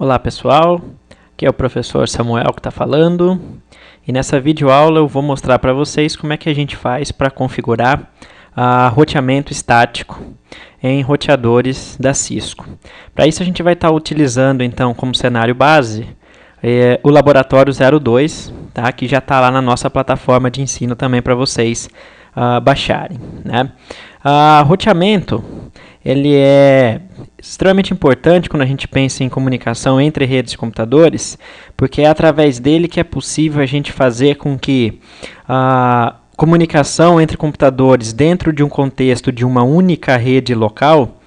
Olá pessoal, aqui é o professor Samuel que está falando e nessa videoaula eu vou mostrar para vocês como é que a gente faz para configurar roteamento estático em roteadores da Cisco. Para isso a gente vai estar utilizando então como cenário base o laboratório 02, tá? Que já está lá na nossa plataforma de ensino também para vocês baixarem, né? Roteamento ele é extremamente importante quando a gente pensa em comunicação entre redes de computadores, porque é através dele que é possível a gente fazer com que a comunicação entre computadores dentro de um contexto de uma única rede local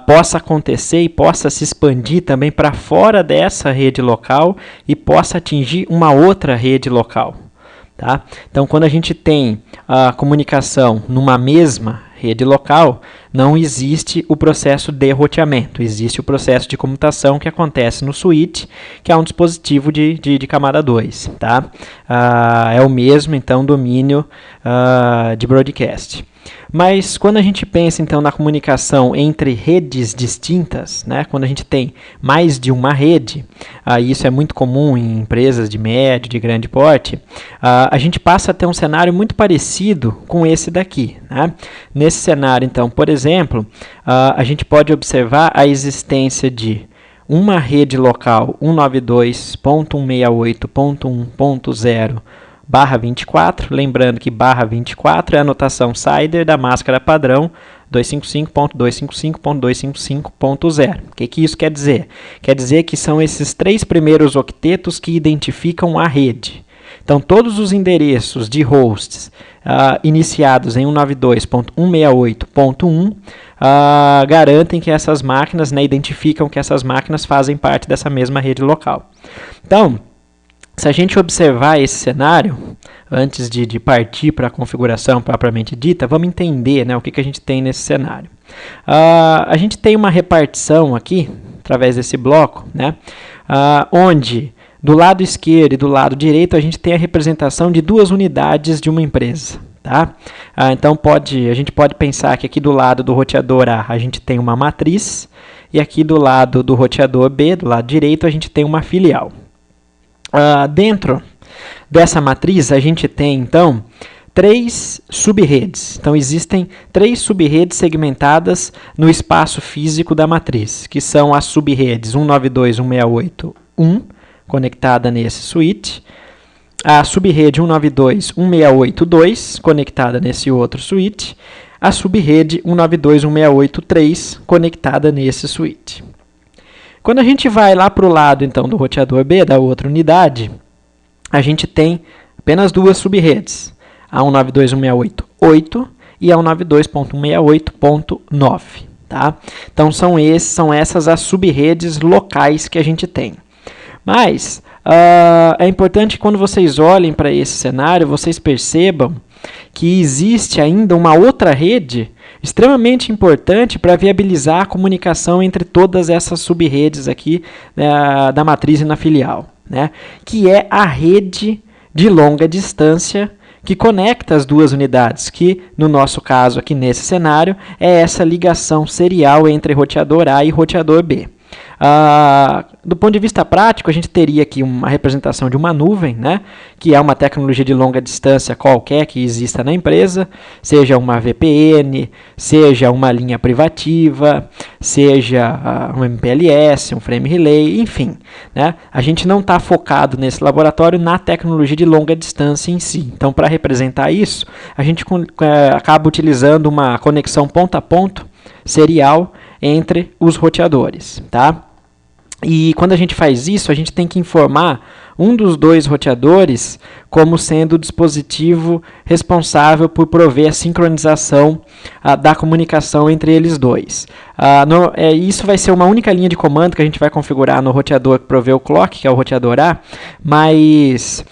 possa acontecer e possa se expandir também para fora dessa rede local e possa atingir uma outra rede local. Tá? Então, quando a gente tem a comunicação numa mesma rede local, não existe o processo de roteamento, existe o processo de comutação que acontece no switch, que é um dispositivo de camada 2. Tá? É o mesmo, então, domínio de broadcast. Mas quando a gente pensa então na comunicação entre redes distintas, né, quando a gente tem mais de uma rede, isso é muito comum em empresas de médio, de grande porte, a gente passa a ter um cenário muito parecido com esse daqui. Né? Nesse cenário, então, por exemplo, a gente pode observar a existência de uma rede local 192.168.1.0 /24, lembrando que /24 é a notação CIDR da máscara padrão 255.255.255.0. O que isso quer dizer? Quer dizer que são esses três primeiros octetos que identificam a rede. Então, todos os endereços de hosts iniciados em 192.168.1 garantem que essas máquinas, né, identificam que essas máquinas fazem parte dessa mesma rede local. Então, se a gente observar esse cenário, antes de partir para a configuração propriamente dita, vamos entender, né, o que a gente tem nesse cenário. A gente tem uma repartição aqui, através desse bloco, né, onde do lado esquerdo e do lado direito a gente tem a representação de duas unidades de uma empresa. Tá? Então a gente pode pensar que aqui do lado do roteador A gente tem uma matriz e aqui do lado do roteador B, do lado direito, a gente tem uma filial. Dentro dessa matriz, a gente tem, então, três subredes. Então, existem três subredes segmentadas no espaço físico da matriz, que são as subredes 192.168.1, conectada nesse switch, a subrede 192.168.2, conectada nesse outro switch, a subrede 192.168.3, conectada nesse switch. Quando a gente vai lá para o lado então, do roteador B, da outra unidade, a gente tem apenas duas subredes, a 192.168.8 e a 192.168.9. Tá? Então, são essas as subredes locais que a gente tem. Mas é importante que quando vocês olhem para esse cenário, vocês percebam que existe ainda uma outra rede extremamente importante para viabilizar a comunicação entre todas essas subredes aqui da matriz e na filial, né? Que é a rede de longa distância que conecta as duas unidades, que no nosso caso aqui nesse cenário é essa ligação serial entre roteador A e roteador B. Do ponto de vista prático, a gente teria aqui uma representação de uma nuvem, né, que é uma tecnologia de longa distância qualquer que exista na empresa, seja uma VPN, seja uma linha privativa, seja um MPLS, um frame relay, enfim. Né, a gente não está focado nesse laboratório na tecnologia de longa distância em si. Então, para representar isso, a gente acaba utilizando uma conexão ponto a ponto serial entre os roteadores. Tá? E quando a gente faz isso, a gente tem que informar um dos dois roteadores como sendo o dispositivo responsável por prover a sincronização da comunicação entre eles dois. Isso vai ser uma única linha de comando que a gente vai configurar no roteador que provê o clock, que é o roteador A, mas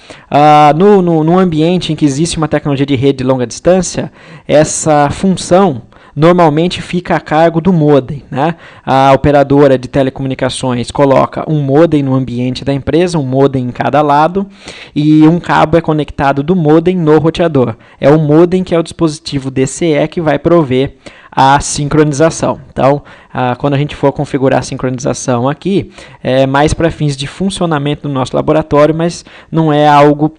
no ambiente em que existe uma tecnologia de rede de longa distância, essa função normalmente fica a cargo do modem. Né? A operadora de telecomunicações coloca um modem no ambiente da empresa, um modem em cada lado, e um cabo é conectado do modem no roteador. É o modem que é o dispositivo DCE que vai prover a sincronização. Então, quando a gente for configurar a sincronização aqui, é mais para fins de funcionamento do nosso laboratório, mas não é algo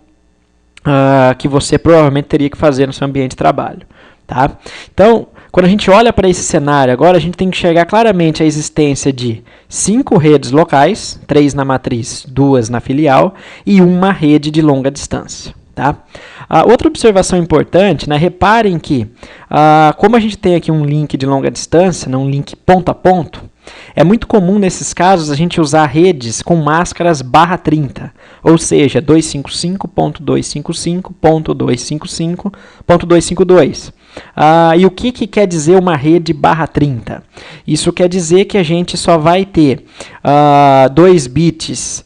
que você provavelmente teria que fazer no seu ambiente de trabalho. Tá? Então, quando a gente olha para esse cenário agora, a gente tem que enxergar claramente a existência de 5 redes locais, 3 na matriz, 2 na filial, e uma rede de longa distância. Tá? Outra observação importante, né, reparem que, como a gente tem aqui um link de longa distância, um link ponto a ponto, é muito comum nesses casos a gente usar redes com máscaras /30, ou seja, 255.255.255.252. E o que quer dizer uma rede /30? Isso quer dizer que a gente só vai ter 2 bits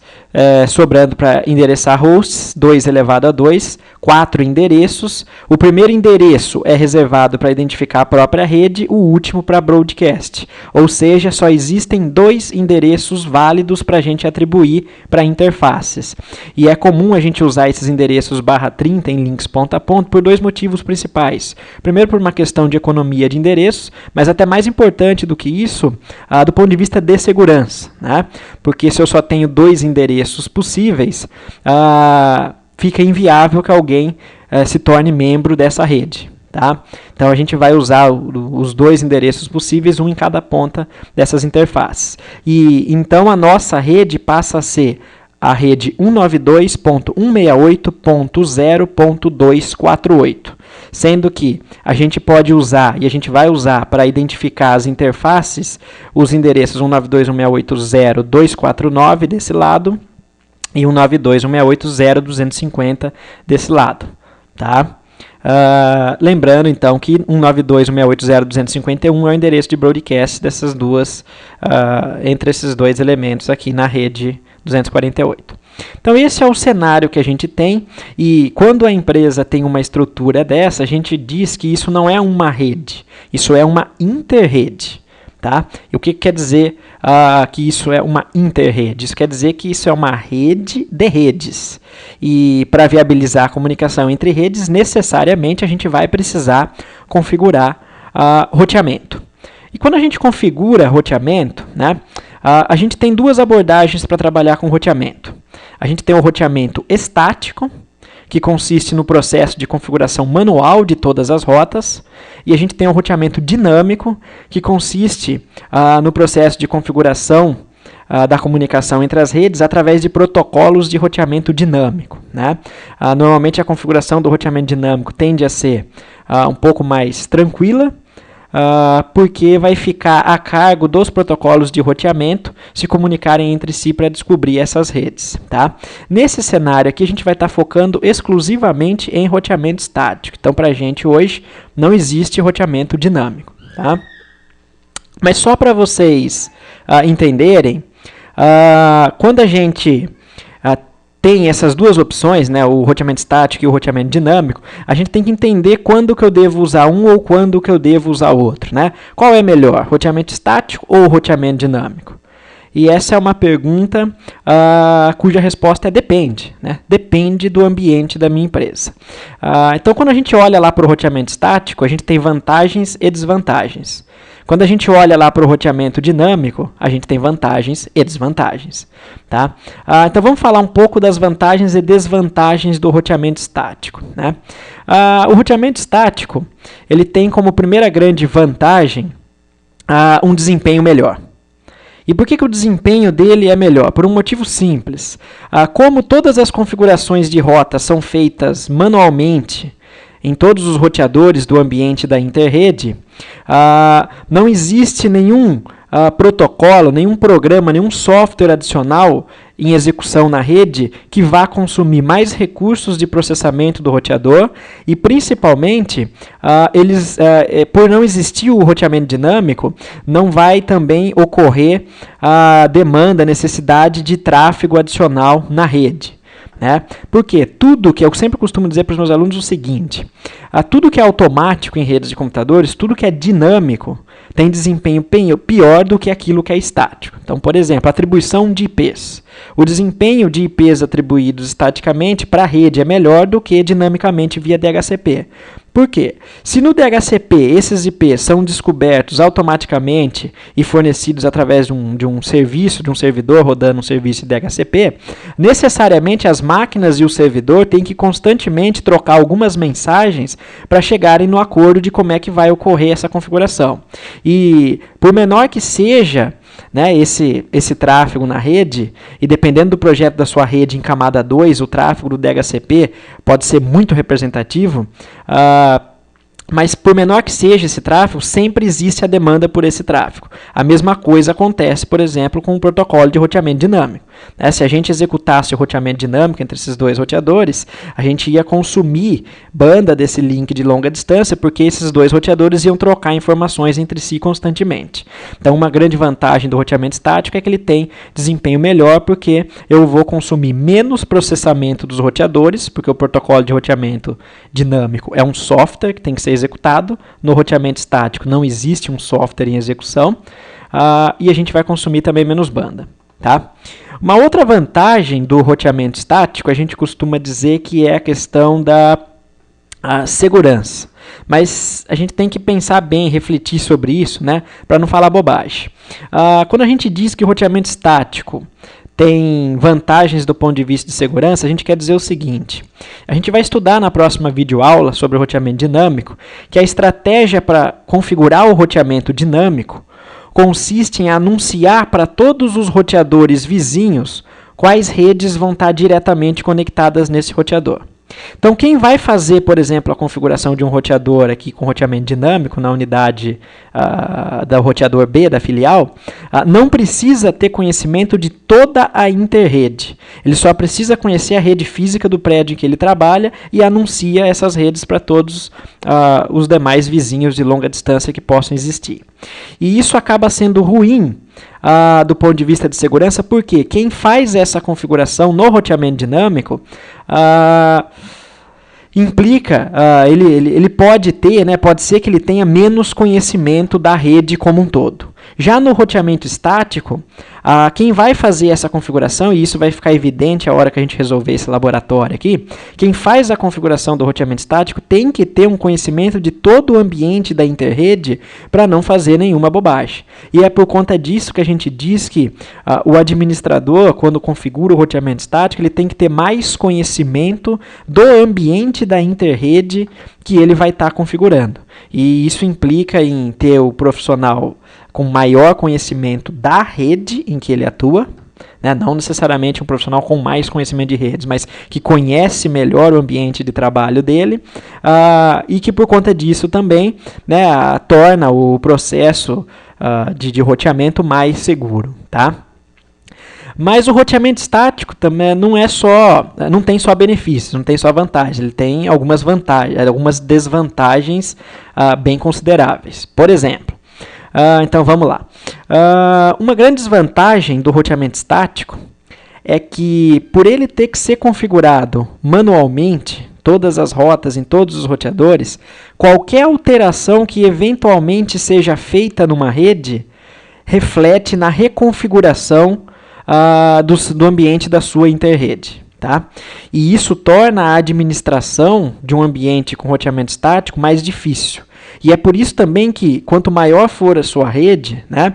sobrando para endereçar hosts, 2 elevado a 2, 4 endereços. O primeiro endereço é reservado para identificar a própria rede, o último para broadcast. Ou seja, só existem 2 endereços válidos para a gente atribuir para interfaces. E é comum a gente usar esses endereços /30 em links ponto a ponto por 2 motivos principais. Primeiro, por uma questão de economia de endereços, mas até mais importante do que isso, do ponto de vista de segurança, né? Porque se eu só tenho 2 endereços possíveis, fica inviável que alguém se torne membro dessa rede. Tá? Então a gente vai usar os 2 endereços possíveis, um em cada ponta dessas interfaces. E então a nossa rede passa a ser a rede 192.168.0.248, sendo que a gente pode usar, e a gente vai usar para identificar as interfaces, os endereços 192.168.0.249 desse lado, e 192.168.0.250 desse lado. Tá? Lembrando, então, que 192.168.0.251 é o endereço de broadcast dessas duas, entre esses 2 elementos aqui na rede 248. Então, esse é o cenário que a gente tem, e quando a empresa tem uma estrutura dessa, a gente diz que isso não é uma rede, isso é uma interrede. Tá? E o que quer dizer que isso é uma interrede? Isso quer dizer que isso é uma rede de redes. E para viabilizar a comunicação entre redes, necessariamente a gente vai precisar configurar roteamento. E quando a gente configura roteamento, né, a gente tem 2 abordagens para trabalhar com roteamento. A gente tem o roteamento estático, que consiste no processo de configuração manual de todas as rotas, e a gente tem o roteamento dinâmico, que consiste no processo de configuração da comunicação entre as redes através de protocolos de roteamento dinâmico. Né? Normalmente a configuração do roteamento dinâmico tende a ser um pouco mais tranquila, porque vai ficar a cargo dos protocolos de roteamento se comunicarem entre si para descobrir essas redes. Tá? Nesse cenário aqui, a gente vai estar focando exclusivamente em roteamento estático. Então, para a gente hoje, não existe roteamento dinâmico. Tá? Mas só para vocês entenderem, quando a gente tem essas 2 opções, né, o roteamento estático e o roteamento dinâmico, a gente tem que entender quando que eu devo usar um ou quando que eu devo usar o outro. Né? Qual é melhor, roteamento estático ou roteamento dinâmico? E essa é uma pergunta cuja resposta é depende. Né? Depende do ambiente da minha empresa. Então, quando a gente olha lá para o roteamento estático, a gente tem vantagens e desvantagens. Quando a gente olha lá para o roteamento dinâmico, a gente tem vantagens e desvantagens. Tá? Então vamos falar um pouco das vantagens e desvantagens do roteamento estático. Né? O roteamento estático ele tem como primeira grande vantagem um desempenho melhor. E por que o desempenho dele é melhor? Por um motivo simples. Como todas as configurações de rota são feitas manualmente em todos os roteadores do ambiente da interrede, não existe nenhum protocolo, nenhum programa, nenhum software adicional em execução na rede que vá consumir mais recursos de processamento do roteador e, principalmente, por não existir o roteamento dinâmico, não vai também ocorrer a demanda, a necessidade de tráfego adicional na rede. Né? Porque tudo que eu sempre costumo dizer para os meus alunos o seguinte, tudo que é automático em redes de computadores, tudo que é dinâmico, tem desempenho pior do que aquilo que é estático. Então, por exemplo, atribuição de IPs. O desempenho de IPs atribuídos estaticamente para a rede é melhor do que dinamicamente via DHCP. Por quê? Se no DHCP esses IPs são descobertos automaticamente e fornecidos através de um serviço, de um servidor rodando um serviço de DHCP, necessariamente as máquinas e o servidor têm que constantemente trocar algumas mensagens para chegarem no acordo de como é que vai ocorrer essa configuração. E por menor que seja, né, esse tráfego na rede, e dependendo do projeto da sua rede em camada 2, o tráfego do DHCP pode ser muito representativo, mas por menor que seja esse tráfego, sempre existe a demanda por esse tráfego. A mesma coisa acontece, por exemplo, com o protocolo de roteamento dinâmico. Se a gente executasse o roteamento dinâmico entre esses dois roteadores, a gente ia consumir banda desse link de longa distância, porque esses dois roteadores iam trocar informações entre si constantemente. Então, uma grande vantagem do roteamento estático é que ele tem desempenho melhor, porque eu vou consumir menos processamento dos roteadores, porque o protocolo de roteamento dinâmico é um software que tem que ser executado. No roteamento estático não existe um software em execução, e a gente vai consumir também menos banda. Tá? Uma outra vantagem do roteamento estático, a gente costuma dizer que é a questão da segurança. Mas a gente tem que pensar bem, refletir sobre isso, né, para não falar bobagem. Quando a gente diz que o roteamento estático tem vantagens do ponto de vista de segurança, a gente quer dizer o seguinte: a gente vai estudar na próxima videoaula sobre o roteamento dinâmico que a estratégia para configurar o roteamento dinâmico consiste em anunciar para todos os roteadores vizinhos quais redes vão estar diretamente conectadas nesse roteador. Então, quem vai fazer, por exemplo, a configuração de um roteador aqui com roteamento dinâmico na unidade do roteador B, da filial, não precisa ter conhecimento de toda a interrede. Ele só precisa conhecer a rede física do prédio em que ele trabalha e anuncia essas redes para todos os demais vizinhos de longa distância que possam existir. E isso acaba sendo ruim do ponto de vista de segurança, porque quem faz essa configuração no roteamento dinâmico implica, ele pode ter, né, pode ser que ele tenha menos conhecimento da rede como um todo. Já no roteamento estático, quem vai fazer essa configuração, e isso vai ficar evidente a hora que a gente resolver esse laboratório aqui, quem faz a configuração do roteamento estático tem que ter um conhecimento de todo o ambiente da interrede para não fazer nenhuma bobagem. E é por conta disso que a gente diz que o administrador, quando configura o roteamento estático, ele tem que ter mais conhecimento do ambiente da interrede que ele vai estar configurando. E isso implica em ter o profissional com maior conhecimento da rede em que ele atua, né? Não necessariamente um profissional com mais conhecimento de redes, mas que conhece melhor o ambiente de trabalho dele, e que por conta disso também, né, torna o processo de roteamento mais seguro. Tá? Mas o roteamento estático também não tem só benefícios, não tem só vantagens, ele tem algumas vantagens, algumas desvantagens bem consideráveis. Por exemplo, então vamos lá. Uma grande desvantagem do roteamento estático é que, por ele ter que ser configurado manualmente, todas as rotas em todos os roteadores, qualquer alteração que eventualmente seja feita numa rede reflete na reconfiguração do ambiente da sua interrede. Tá? E isso torna a administração de um ambiente com roteamento estático mais difícil. E é por isso também que, quanto maior for a sua rede, né,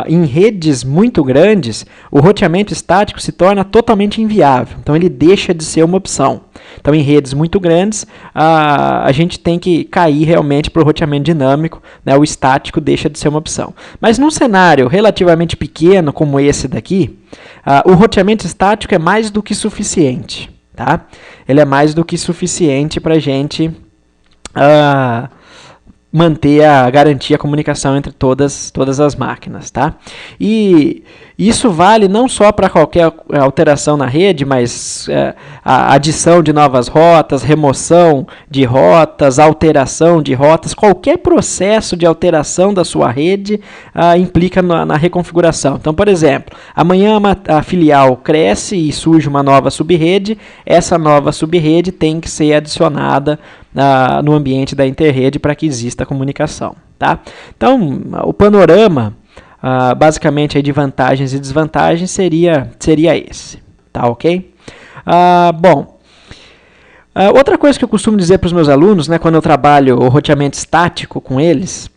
em redes muito grandes, o roteamento estático se torna totalmente inviável. Então, ele deixa de ser uma opção. Então, em redes muito grandes, a gente tem que cair realmente para o roteamento dinâmico, né, o estático deixa de ser uma opção. Mas num cenário relativamente pequeno, como esse daqui, o roteamento estático é mais do que suficiente. Tá? Ele é mais do que suficiente para a gente manter a garantia, a comunicação entre todas as máquinas. Tá? E isso vale não só para qualquer alteração na rede, mas a adição de novas rotas, remoção de rotas, alteração de rotas, qualquer processo de alteração da sua rede implica na reconfiguração. Então, por exemplo, amanhã a filial cresce e surge uma nova subrede, essa nova subrede tem que ser adicionada no ambiente da interrede para que exista comunicação. Tá? Então, o panorama basicamente aí de vantagens e desvantagens seria esse. Tá ok? Bom, Outra coisa que eu costumo dizer para os meus alunos, né, quando eu trabalho o roteamento estático com eles,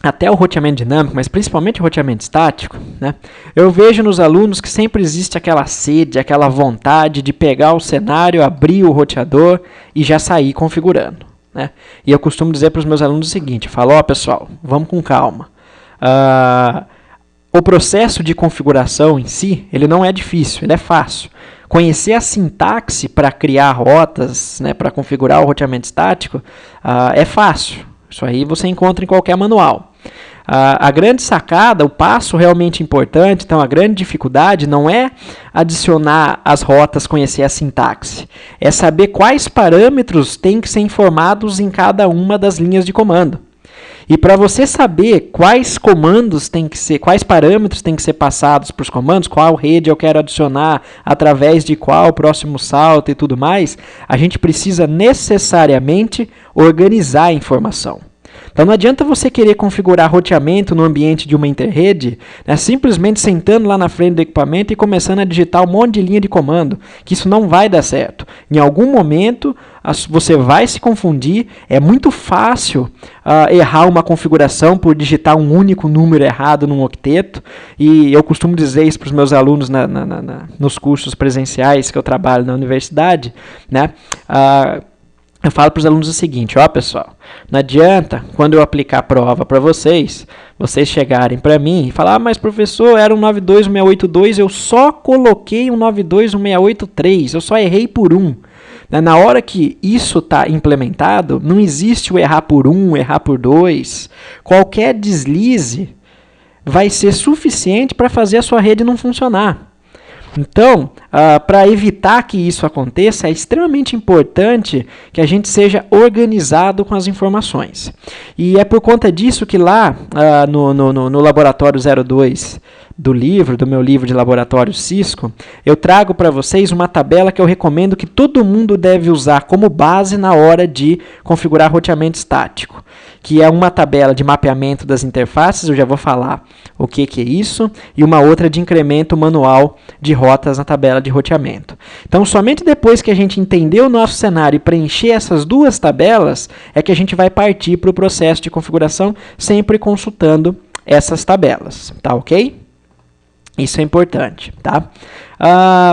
até o roteamento dinâmico, mas principalmente o roteamento estático, né, eu vejo nos alunos que sempre existe aquela sede, aquela vontade de pegar o cenário, abrir o roteador e já sair configurando. Né? E eu costumo dizer para os meus alunos o seguinte, eu falo, ó pessoal, vamos com calma. O processo de configuração em si, ele não é difícil, ele é fácil. Conhecer a sintaxe para criar rotas, né, para configurar o roteamento estático, é fácil. Isso aí você encontra em qualquer manual. A grande sacada, o passo realmente importante, então a grande dificuldade não é adicionar as rotas, conhecer a sintaxe. É saber quais parâmetros têm que ser informados em cada uma das linhas de comando. E para você saber quais comandos tem que ser, quais parâmetros têm que ser passados para os comandos, qual rede eu quero adicionar, através de qual próximo salto e tudo mais, a gente precisa necessariamente organizar a informação. Então não adianta você querer configurar roteamento no ambiente de uma interrede, né, simplesmente sentando lá na frente do equipamento e começando a digitar um monte de linha de comando, que isso não vai dar certo. Em algum momento você vai se confundir, é muito fácil errar uma configuração por digitar um único número errado num octeto, e eu costumo dizer isso para os meus alunos nos cursos presenciais que eu trabalho na universidade, né? Eu falo para os alunos o seguinte, ó pessoal, não adianta quando eu aplicar a prova para vocês chegarem para mim e falar, mas professor, era um 92182, eu só coloquei um 92163, eu só errei por um. Na hora que isso está implementado, não existe o errar por um, errar por dois. Qualquer deslize vai ser suficiente para fazer a sua rede não funcionar. Então, para evitar que isso aconteça, é extremamente importante que a gente seja organizado com as informações. E é por conta disso que lá no Laboratório 02 do meu livro de laboratório Cisco, eu trago para vocês uma tabela que eu recomendo que todo mundo deve usar como base na hora de configurar roteamento estático, que é uma tabela de mapeamento das interfaces, eu já vou falar o que é isso, e uma outra de incremento manual de rotas na tabela de roteamento. Então, somente depois que a gente entender o nosso cenário e preencher essas duas tabelas, é que a gente vai partir para o processo de configuração, sempre consultando essas tabelas, tá ok? Isso é importante, tá?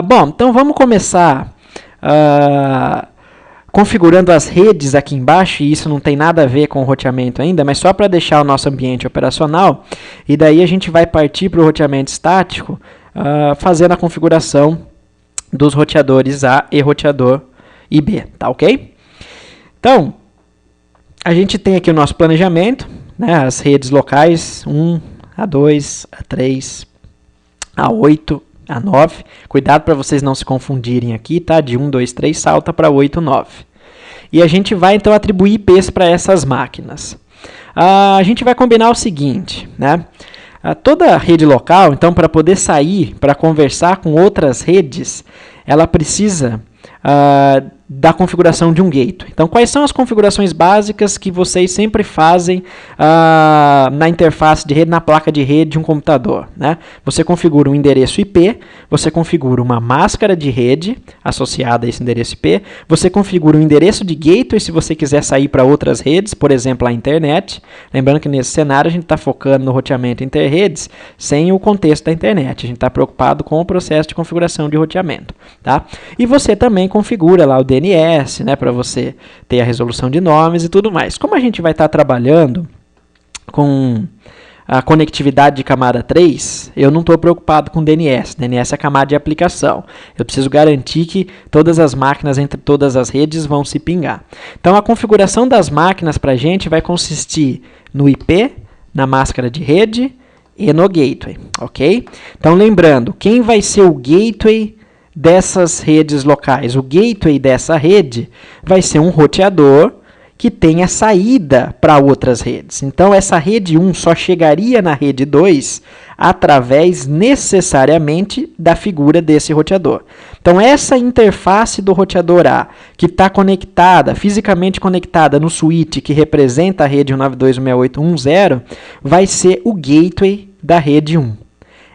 Bom, então vamos começar configurando as redes aqui embaixo, e isso não tem nada a ver com o roteamento ainda, mas só para deixar o nosso ambiente operacional, e daí a gente vai partir para o roteamento estático, fazendo a configuração dos roteadores A e roteador IB, tá ok? Então, a gente tem aqui o nosso planejamento, né, as redes locais, 1, A2, A3, A8, A9. Cuidado para vocês não se confundirem aqui, tá? De 1, 2, 3 salta para 8, 9. E a gente vai então atribuir IPs para essas máquinas. A gente vai combinar o seguinte, né? Toda rede local, então, para poder sair, para conversar com outras redes, ela precisa da configuração de um gateway. Então, quais são as configurações básicas que vocês sempre fazem na interface de rede, na placa de rede de um computador, né? Você configura um endereço IP, você configura uma máscara de rede associada a esse endereço IP, você configura um endereço de gateway se você quiser sair para outras redes, por exemplo, a internet. Lembrando que nesse cenário a gente está focando no roteamento interredes sem o contexto da internet. A gente está preocupado com o processo de configuração de roteamento, tá? E você também configura lá o DNS, né, para você ter a resolução de nomes e tudo mais. Como a gente vai estar trabalhando com a conectividade de camada 3, eu não estou preocupado com DNS. DNS é a camada de aplicação. Eu preciso garantir que todas as máquinas entre todas as redes vão se pingar. Então, a configuração das máquinas para a gente vai consistir no IP, na máscara de rede e no gateway, ok? Então, lembrando, quem vai ser o gateway dessas redes locais? O gateway dessa rede vai ser um roteador que tenha saída para outras redes. Então, essa rede 1 só chegaria na rede 2 através, necessariamente, da figura desse roteador. Então, essa interface do roteador A, que está conectada, fisicamente conectada no switch que representa a rede 192.168.1.0, vai ser o gateway da rede 1.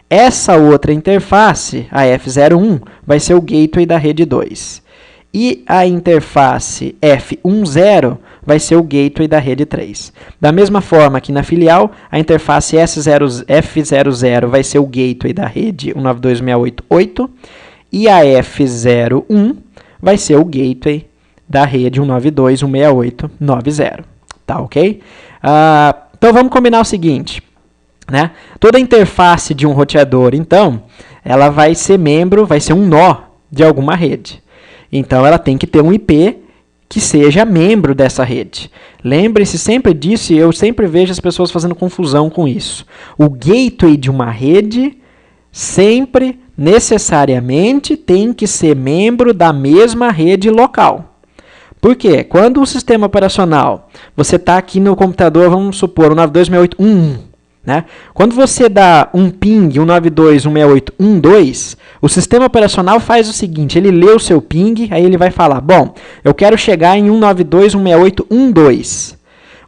Essa outra interface, a F01, vai ser o gateway da rede 2. e a interface F10 vai ser o gateway da rede 3. Da mesma forma que na filial, a interface F00 vai ser o gateway da rede 192.168.8 e a F01 vai ser o gateway da rede 192.168.90. Tá ok? Então vamos combinar o seguinte, né? Toda interface de um roteador, então, ela vai ser membro, vai ser um nó de alguma rede. Então ela tem que ter um IP que seja membro dessa rede. Lembre-se sempre disso, e eu sempre vejo as pessoas fazendo confusão com isso. O gateway de uma rede sempre, necessariamente, tem que ser membro da mesma rede local. Por quê? Quando o sistema operacional, você está aqui no computador, vamos supor, 192.168.1.1, né? Quando você dá um ping 192.168.1.2, o sistema operacional faz o seguinte, ele lê o seu ping, aí ele vai falar, bom, eu quero chegar em 192.168.1.2.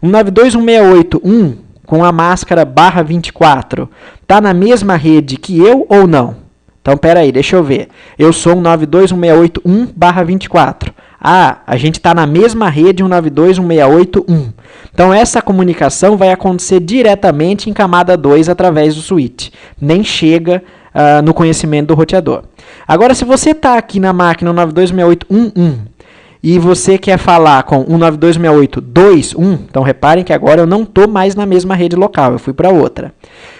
192.168.1 com a máscara /24, está na mesma rede que eu ou não? Então, peraí, deixa eu ver. Eu sou 192.168.1/24. A gente está na mesma rede 192.168.1. Então, essa comunicação vai acontecer diretamente em camada 2 através do switch. Nem chega no conhecimento do roteador. Agora, se você está aqui na máquina 192.168.1.1 e você quer falar com 192.168.2.1, então reparem que agora eu não estou mais na mesma rede local, eu fui para outra.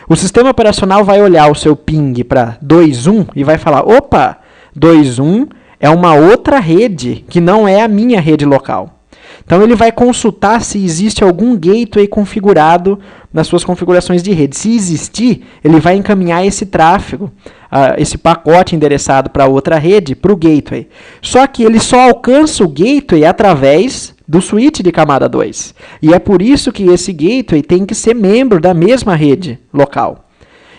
O sistema operacional vai olhar o seu ping para 2.1 e vai falar, opa, 2.1 é uma outra rede que não é a minha rede local. Então, ele vai consultar se existe algum gateway configurado nas suas configurações de rede. Se existir, ele vai encaminhar esse tráfego, esse pacote endereçado para outra rede, para o gateway. Só que ele só alcança o gateway através do switch de camada 2. E é por isso que esse gateway tem que ser membro da mesma rede local.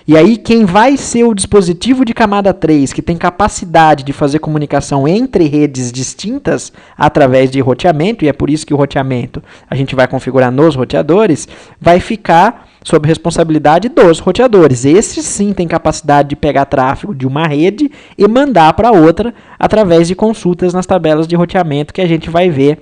E aí, quem vai ser o dispositivo de camada 3, que tem capacidade de fazer comunicação entre redes distintas através de roteamento, e é por isso que o roteamento a gente vai configurar nos roteadores, vai ficar sob responsabilidade dos roteadores. Esses sim têm capacidade de pegar tráfego de uma rede e mandar para outra através de consultas nas tabelas de roteamento que a gente vai ver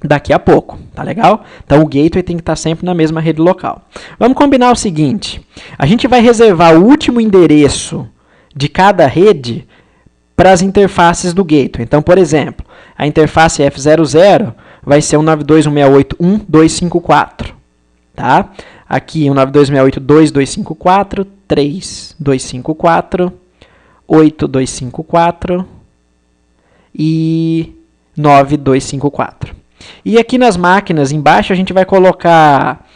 daqui a pouco, tá legal? Então o gateway tem que estar sempre na mesma rede local. Vamos combinar o seguinte, a gente vai reservar o último endereço de cada rede para as interfaces do gateway. Então, por exemplo, a interface F00 vai ser 192.168.1.254, tá? Aqui 192.168.2.254, 3.254, 8.254 e 9.254. E aqui nas máquinas, embaixo, a gente vai colocar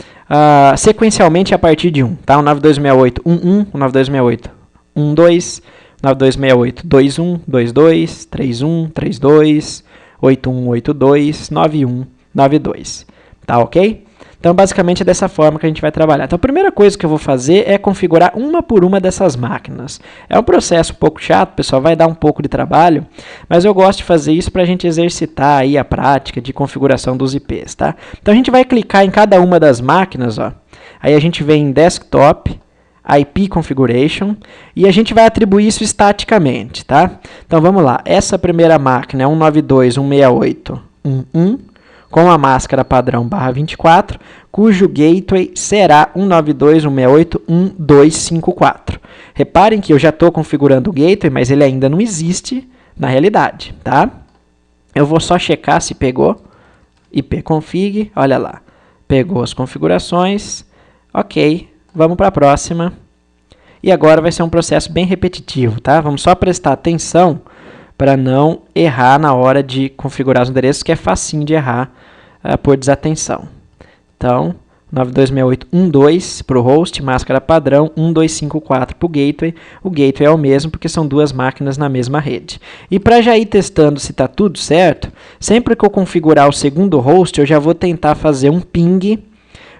sequencialmente a partir de 1. Tá? 192.68.1.1, 192.68.1.2, 192.68.2.1, 2.2, 3.1, 3.2, 8.1, 8.2, 9.1, 9.2. Tá ok? Então, basicamente, é dessa forma que a gente vai trabalhar. Então, a primeira coisa que eu vou fazer é configurar uma por uma dessas máquinas. É um processo um pouco chato, pessoal, vai dar um pouco de trabalho, mas eu gosto de fazer isso para a gente exercitar aí a prática de configuração dos IPs, tá? Então, a gente vai clicar em cada uma das máquinas, ó. Aí a gente vem em Desktop, IP Configuration, e a gente vai atribuir isso estaticamente, tá? Então, vamos lá. Essa primeira máquina é 192.168.1.1, com a máscara padrão /24, cujo gateway será 192.168.1.254. Reparem que eu já estou configurando o gateway, mas ele ainda não existe na realidade, tá? Eu vou só checar se pegou. ipconfig, olha lá. Pegou as configurações. Ok, vamos para a próxima. E agora vai ser um processo bem repetitivo, tá? Vamos só prestar atenção para não errar na hora de configurar os endereços, que é facinho de errar por desatenção. Então, 92.68.1.2 para o host, máscara padrão, 1.254 para o gateway. O gateway é o mesmo porque são duas máquinas na mesma rede. E para já ir testando se está tudo certo, sempre que eu configurar o segundo host, eu já vou tentar fazer um ping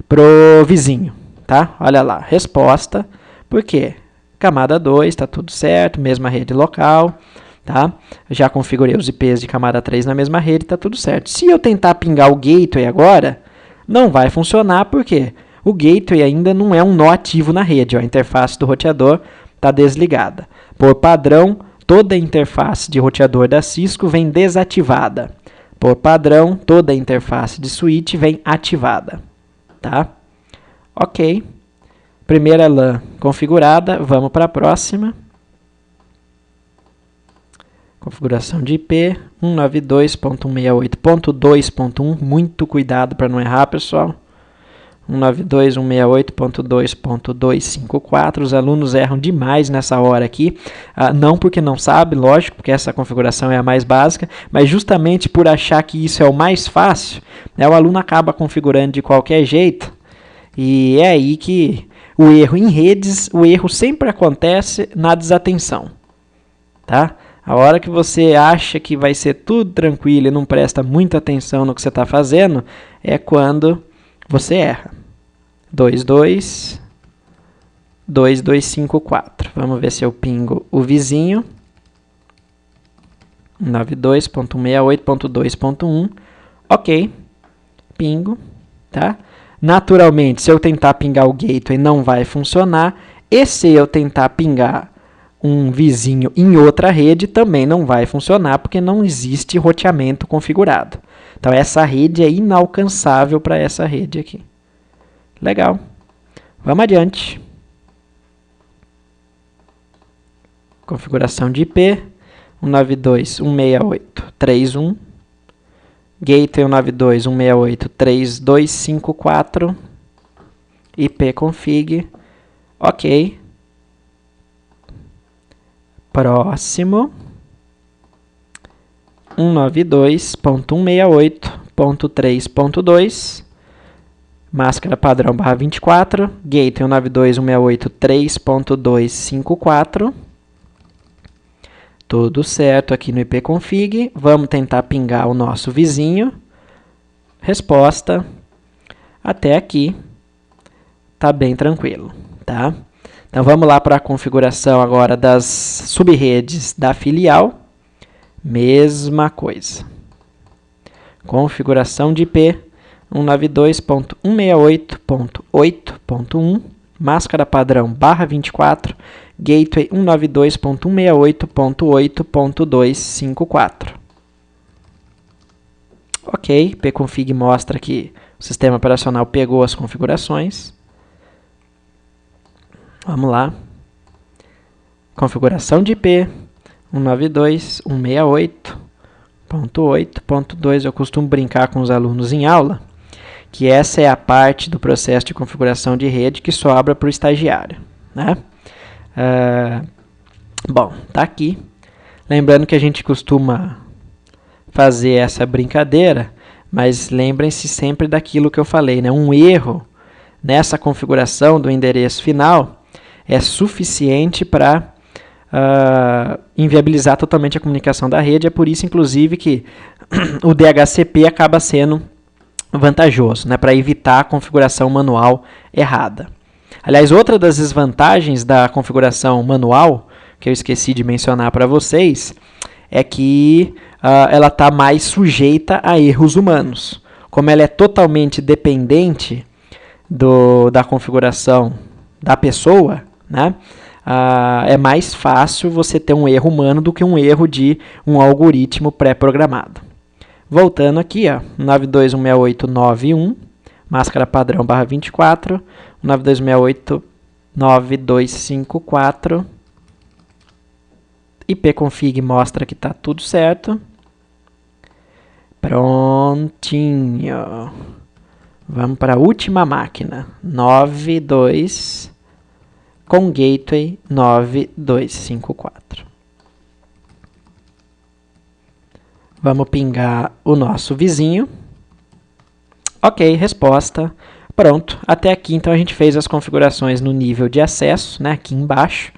para o vizinho. Tá? Olha lá, resposta. Por quê? Camada 2, está tudo certo, mesma rede local. Tá? Já configurei os IPs de camada 3 na mesma rede, está tudo certo. Se eu tentar pingar o gateway agora, não vai funcionar porque o gateway ainda não é um nó ativo na rede. Ó, a interface do roteador está desligada. Por padrão, toda a interface de roteador da Cisco vem desativada. Por padrão, toda a interface de switch vem ativada. Tá? Ok. Primeira LAN configurada, vamos para a próxima. Configuração de IP, 192.168.2.1, muito cuidado para não errar, pessoal. 192.168.2.254, os alunos erram demais nessa hora aqui, não porque não sabe, lógico, porque essa configuração é a mais básica, mas justamente por achar que isso é o mais fácil, né, o aluno acaba configurando de qualquer jeito, e é aí que o erro em redes, o erro sempre acontece na desatenção, tá? A hora que você acha que vai ser tudo tranquilo e não presta muita atenção no que você está fazendo, é quando você erra. 2254. Vamos ver se eu pingo o vizinho. 92.168.2.1. Ok. Pingo. Tá? Naturalmente, se eu tentar pingar o gateway, não vai funcionar. E se eu tentar pingar um vizinho em outra rede, também não vai funcionar, porque não existe roteamento configurado. Então, essa rede é inalcançável para essa rede aqui. Legal. Vamos adiante. Configuração de IP, 192.168.3.1. Gateway 192.168.3.254. IP config. Ok. Próximo. 192.168.3.2. Máscara padrão /24. Gateway 192.168.3.254. Tudo certo aqui no IP config. Vamos tentar pingar o nosso vizinho. Resposta. Até aqui. Tá bem tranquilo, tá? Então vamos lá para a configuração agora das subredes da filial. Mesma coisa. Configuração de IP 192.168.8.1, máscara padrão /24, gateway 192.168.8.254. Ok, pconfig mostra que o sistema operacional pegou as configurações. Vamos lá. Configuração de IP 192.168.8.2. Eu costumo brincar com os alunos em aula que essa é a parte do processo de configuração de rede que sobra para o estagiário, né? Bom, tá aqui. Lembrando que a gente costuma fazer essa brincadeira, mas lembrem-se sempre daquilo que eu falei, né? Um erro nessa configuração do endereço final é suficiente para inviabilizar totalmente a comunicação da rede. É por isso, inclusive, que o DHCP acaba sendo vantajoso, né, para evitar a configuração manual errada. Aliás, outra das desvantagens da configuração manual, que eu esqueci de mencionar para vocês, é que ela está mais sujeita a erros humanos. Como ela é totalmente dependente da configuração da pessoa, né, é mais fácil você ter um erro humano do que um erro de um algoritmo pré-programado. Voltando aqui, 192.168.9.1, máscara padrão /24, 192.168.9.254, IP config mostra que está tudo certo. Prontinho. Vamos para a última máquina, 92 com gateway 9254. Vamos pingar o nosso vizinho. Ok, resposta. Pronto, até aqui então a gente fez as configurações no nível de acesso, né, aqui embaixo.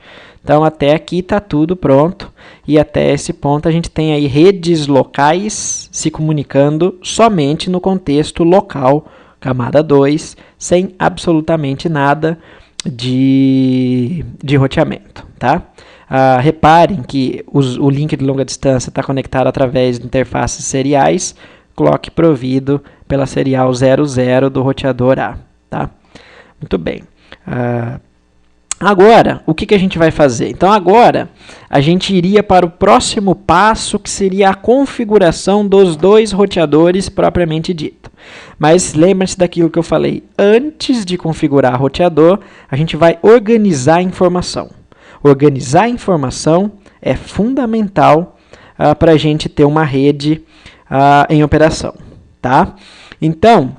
Então até aqui está tudo pronto e até esse ponto a gente tem aí redes locais se comunicando somente no contexto local, camada 2, sem absolutamente nada de roteamento, tá? Reparem que o link de longa distância está conectado através de interfaces seriais, clock provido pela serial 00 do roteador A. Tá? Muito bem. Agora, o que a gente vai fazer? Então, agora, a gente iria para o próximo passo, que seria a configuração dos dois roteadores propriamente dito. Mas lembre-se daquilo que eu falei. Antes de configurar roteador, a gente vai organizar a informação. Organizar a informação é fundamental para a gente ter uma rede em operação. Tá? Então,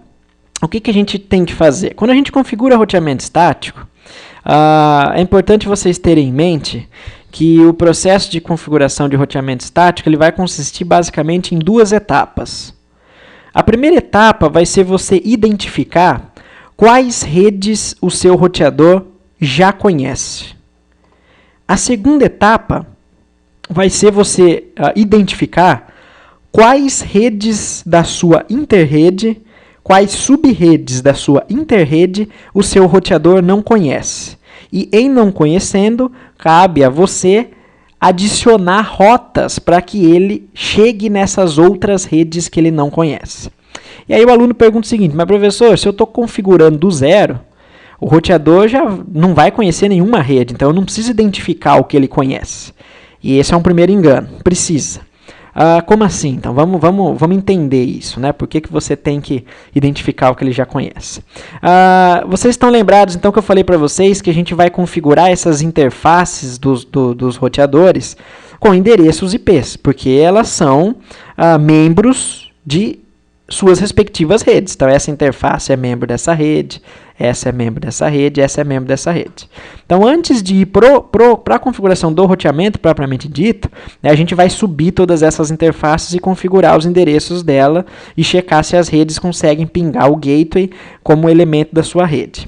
o que a gente tem que fazer? Quando a gente configura roteamento estático, é importante vocês terem em mente que o processo de configuração de roteamento estático ele vai consistir basicamente em duas etapas. A primeira etapa vai ser você identificar quais redes o seu roteador já conhece. A segunda etapa vai ser você identificar quais redes da sua interrede, quais subredes da sua interrede o seu roteador não conhece. E em não conhecendo, cabe a você adicionar rotas para que ele chegue nessas outras redes que ele não conhece. E aí o aluno pergunta o seguinte, mas professor, se eu estou configurando do zero, o roteador já não vai conhecer nenhuma rede, então eu não preciso identificar o que ele conhece. E esse é um primeiro engano, precisa. Como assim? Então vamos entender isso, né? Por que você tem que identificar o que ele já conhece? Vocês estão lembrados então que eu falei para vocês que a gente vai configurar essas interfaces dos roteadores com endereços IPs, porque elas são membros de suas respectivas redes. Então essa interface é membro dessa rede, essa é membro dessa rede, essa é membro dessa rede. Então antes de ir para a configuração do roteamento propriamente dito, né, a gente vai subir todas essas interfaces e configurar os endereços dela e checar se as redes conseguem pingar o gateway como elemento da sua rede.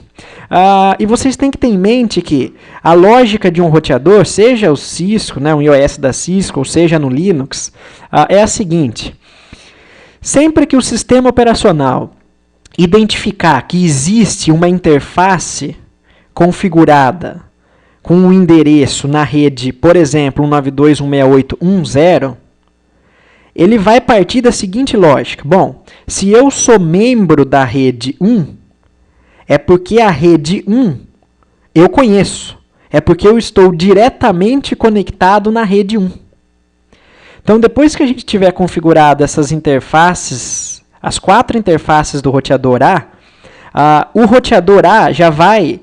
E vocês têm que ter em mente que a lógica de um roteador, seja o Cisco, né, um iOS da Cisco, ou seja no Linux, é a seguinte. Sempre que o sistema operacional identificar que existe uma interface configurada com um endereço na rede, por exemplo, 192.168.1.0, ele vai partir da seguinte lógica. Bom, se eu sou membro da rede 1, é porque a rede 1 eu conheço. É porque eu estou diretamente conectado na rede 1. Então, depois que a gente tiver configurado essas interfaces, as 4 interfaces do roteador A, o roteador A já vai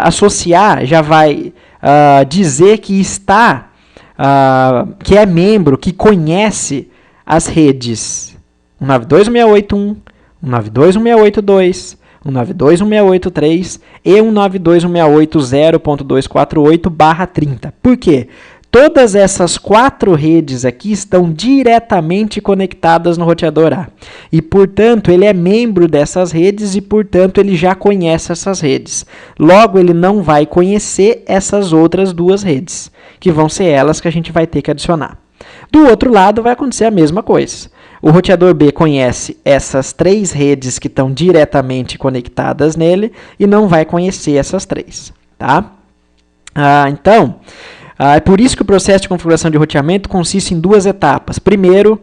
associar, já vai dizer que está, que é membro, que conhece as redes 192.168.1, 192.168.2, 192.168.3 e 192.168.0.248/30. Por quê? Todas essas 4 redes aqui estão diretamente conectadas no roteador A. E, portanto, ele é membro dessas redes e, portanto, ele já conhece essas redes. Logo, ele não vai conhecer essas outras 2 redes, que vão ser elas que a gente vai ter que adicionar. Do outro lado, vai acontecer a mesma coisa. O roteador B conhece essas 3 redes que estão diretamente conectadas nele e não vai conhecer essas 3. Tá? Então... é por isso que o processo de configuração de roteamento consiste em 2 etapas. Primeiro,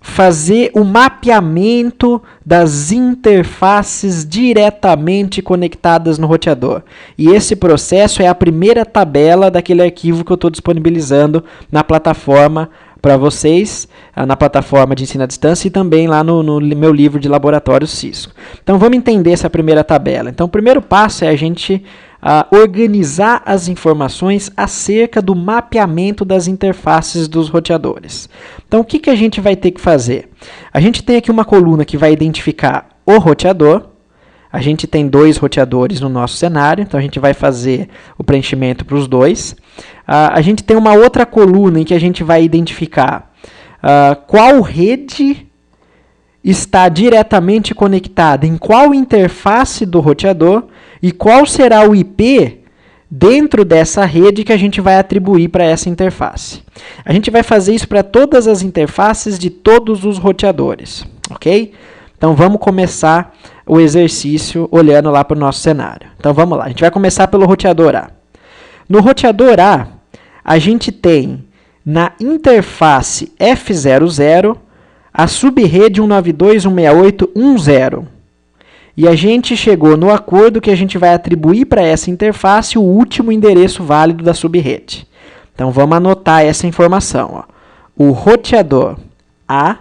fazer o mapeamento das interfaces diretamente conectadas no roteador. E esse processo é a primeira tabela daquele arquivo que eu estou disponibilizando na plataforma para vocês, na plataforma de ensino à distância e também lá no meu livro de laboratório Cisco. Então, vamos entender essa primeira tabela. Então, o primeiro passo é a gente organizar as informações acerca do mapeamento das interfaces dos roteadores. Então, o que a gente vai ter que fazer? A gente tem aqui uma coluna que vai identificar o roteador. A gente tem 2 roteadores no nosso cenário, então a gente vai fazer o preenchimento para os 2. A gente tem uma outra coluna em que a gente vai identificar qual rede está diretamente conectada em qual interface do roteador e qual será o IP dentro dessa rede que a gente vai atribuir para essa interface. A gente vai fazer isso para todas as interfaces de todos os roteadores, ok? Então, vamos começar o exercício olhando lá para o nosso cenário. Então, vamos lá. A gente vai começar pelo roteador A. No roteador A, a gente tem na interface F00 a subrede 192.168.1.0. E a gente chegou no acordo que a gente vai atribuir para essa interface o último endereço válido da subrede. Então, vamos anotar essa informação. Ó. O roteador A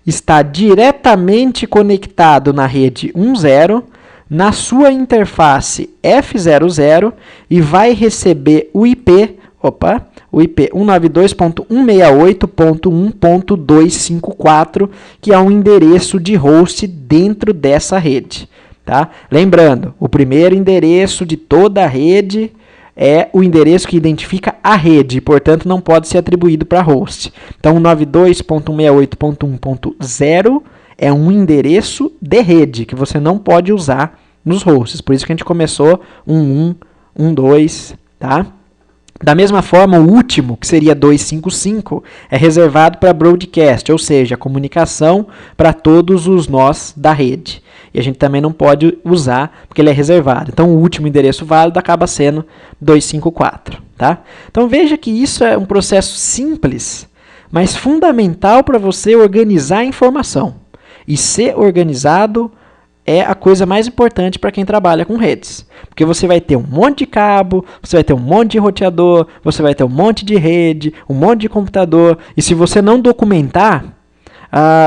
está diretamente conectado na rede 10 na sua interface F00 e vai receber o IP 192.168.1.254, que é um endereço de host dentro dessa rede. Tá? Lembrando, o primeiro endereço de toda a rede é o endereço que identifica a rede, portanto não pode ser atribuído para host. Então, 192.168.1.0 é um endereço de rede que você não pode usar nos hosts. Por isso que a gente começou 11, 12, tá? Da mesma forma, o último, que seria 255, é reservado para broadcast, ou seja, a comunicação para todos os nós da rede. E a gente também não pode usar porque ele é reservado. Então, o último endereço válido acaba sendo 254. Tá? Então, veja que isso é um processo simples, mas fundamental para você organizar a informação. E ser organizado é a coisa mais importante para quem trabalha com redes. Porque você vai ter um monte de cabo, você vai ter um monte de roteador, você vai ter um monte de rede, um monte de computador. E se você não documentar,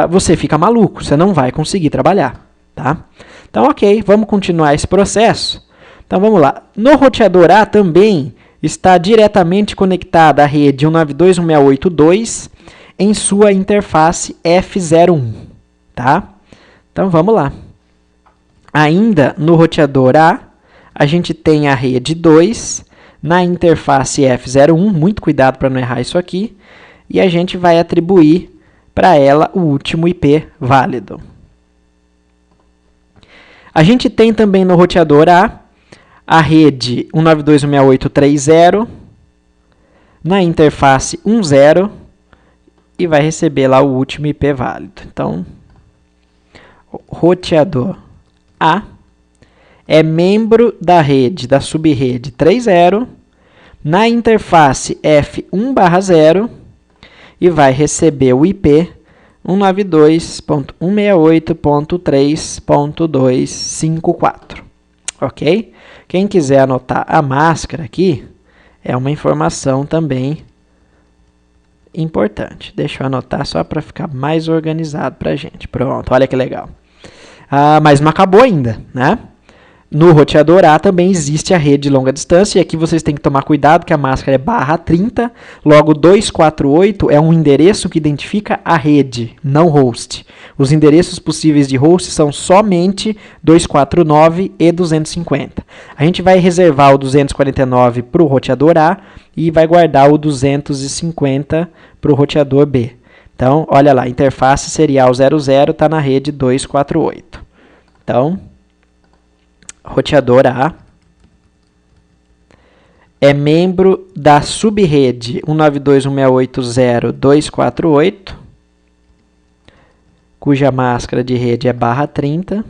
você fica maluco, você não vai conseguir trabalhar. Tá? Então, ok, vamos continuar esse processo. Então, vamos lá. No roteador A também está diretamente conectada a rede 192.168.2 em sua interface F01. Tá? Então, vamos lá. Ainda no roteador A, a gente tem a rede 2 na interface F01, muito cuidado para não errar isso aqui, e a gente vai atribuir para ela o último IP válido. A gente tem também no roteador a rede 192.168.3.0 na interface 10 e vai receber lá o último IP válido. Então, roteador A é membro da rede, da subrede 3.0 na interface F1/0 e vai receber o IP 192.168.3.254. Ok? Quem quiser anotar a máscara aqui, é uma informação também importante. Deixa eu anotar só para ficar mais organizado para a gente. Pronto, olha que legal. Mas não acabou ainda, né? No roteador A também existe a rede de longa distância, e aqui vocês têm que tomar cuidado que a máscara é /30, logo 248 é um endereço que identifica a rede, não host. Os endereços possíveis de host são somente 249 e 250. A gente vai reservar o 249 para o roteador A e vai guardar o 250 para o roteador B. Então, olha lá, interface serial 00 está na rede 248. Então, roteador A é membro da subrede 192.168.0.248, cuja máscara de rede é /30,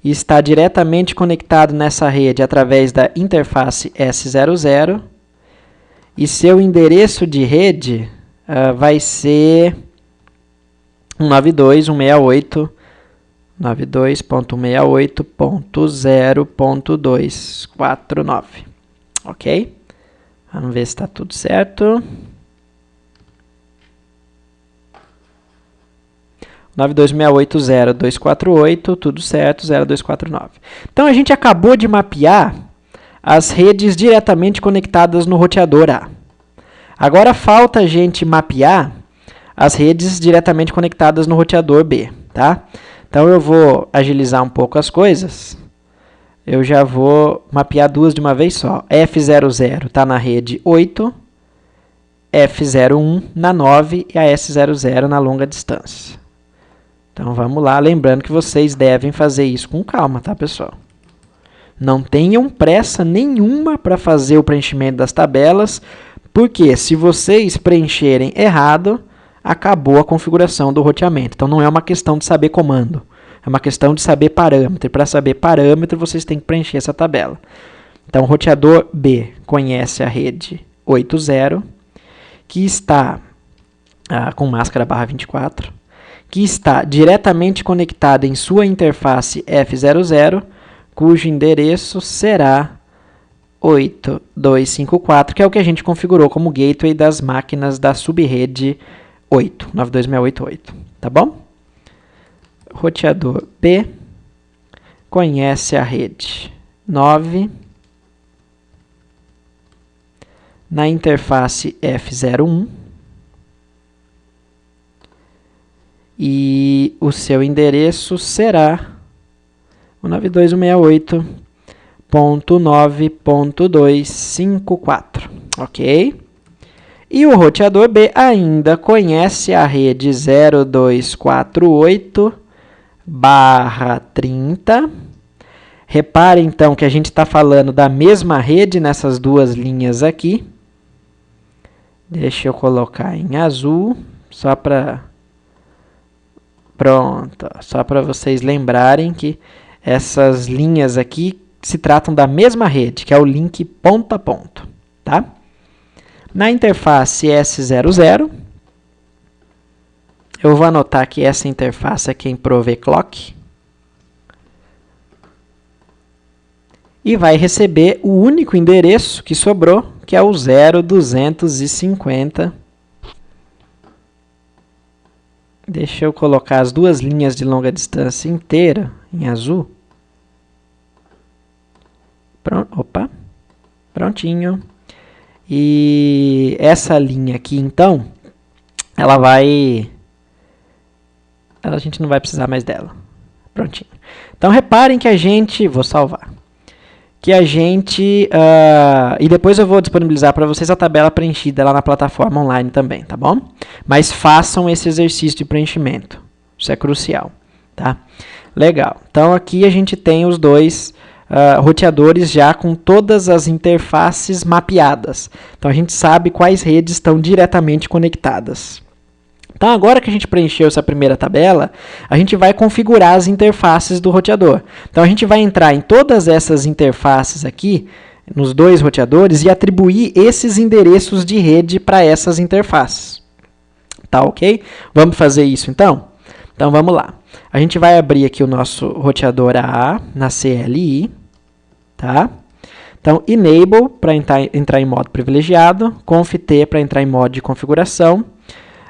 e está diretamente conectado nessa rede através da interface S00, e seu endereço de rede vai ser 192.168.0.249. Ok? Vamos ver se está tudo certo. 192.168.0.248, tudo certo, 0249. Então, a gente acabou de mapear as redes diretamente conectadas no roteador A. Agora, falta a gente mapear as redes diretamente conectadas no roteador B, tá? Então, eu vou agilizar um pouco as coisas. Eu já vou mapear duas de uma vez só. F00 está na rede 8, F01 na 9 e a S00 na longa distância. Então, vamos lá. Lembrando que vocês devem fazer isso com calma, tá, pessoal? Não tenham pressa nenhuma para fazer o preenchimento das tabelas, porque se vocês preencherem errado, acabou a configuração do roteamento. Então, não é uma questão de saber comando, é uma questão de saber parâmetro. E para saber parâmetro, vocês têm que preencher essa tabela. Então, o roteador B conhece a rede 80, que está com máscara /24, que está diretamente conectada em sua interface F00, cujo endereço será 8254, que é o que a gente configurou como gateway das máquinas da subrede 8, 92688, tá bom? Roteador P conhece a rede 9 na interface F01 e o seu endereço será o 92168.9.254, ok? E o roteador B ainda conhece a rede 0248/30. Repare, então, que a gente está falando da mesma rede nessas duas linhas aqui. Deixa eu colocar em azul, só para... Pronto, só para vocês lembrarem que essas linhas aqui se tratam da mesma rede, que é o link ponto a ponto, tá? Na interface S00, eu vou anotar que essa interface é quem provê clock. E vai receber o único endereço que sobrou, que é o 0250. Deixa eu colocar as duas linhas de longa distância inteira em azul. Opa, prontinho. E essa linha aqui, então, a gente não vai precisar mais dela. Prontinho. Então, reparem que a gente... Vou salvar. Que a gente... e depois eu vou disponibilizar para vocês a tabela preenchida lá na plataforma online também, tá bom? Mas façam esse exercício de preenchimento. Isso é crucial, tá? Legal. Então, aqui a gente tem os dois roteadores já com todas as interfaces mapeadas. Então, a gente sabe quais redes estão diretamente conectadas. Então, agora que a gente preencheu essa primeira tabela, a gente vai configurar as interfaces do roteador. Então, a gente vai entrar em todas essas interfaces aqui, nos dois roteadores, e atribuir esses endereços de rede para essas interfaces. Tá ok? Vamos fazer isso, então? Então, vamos lá. A gente vai abrir aqui o nosso roteador AA na CLI, tá? Então, enable para entrar em modo privilegiado, conft-t para entrar em modo de configuração.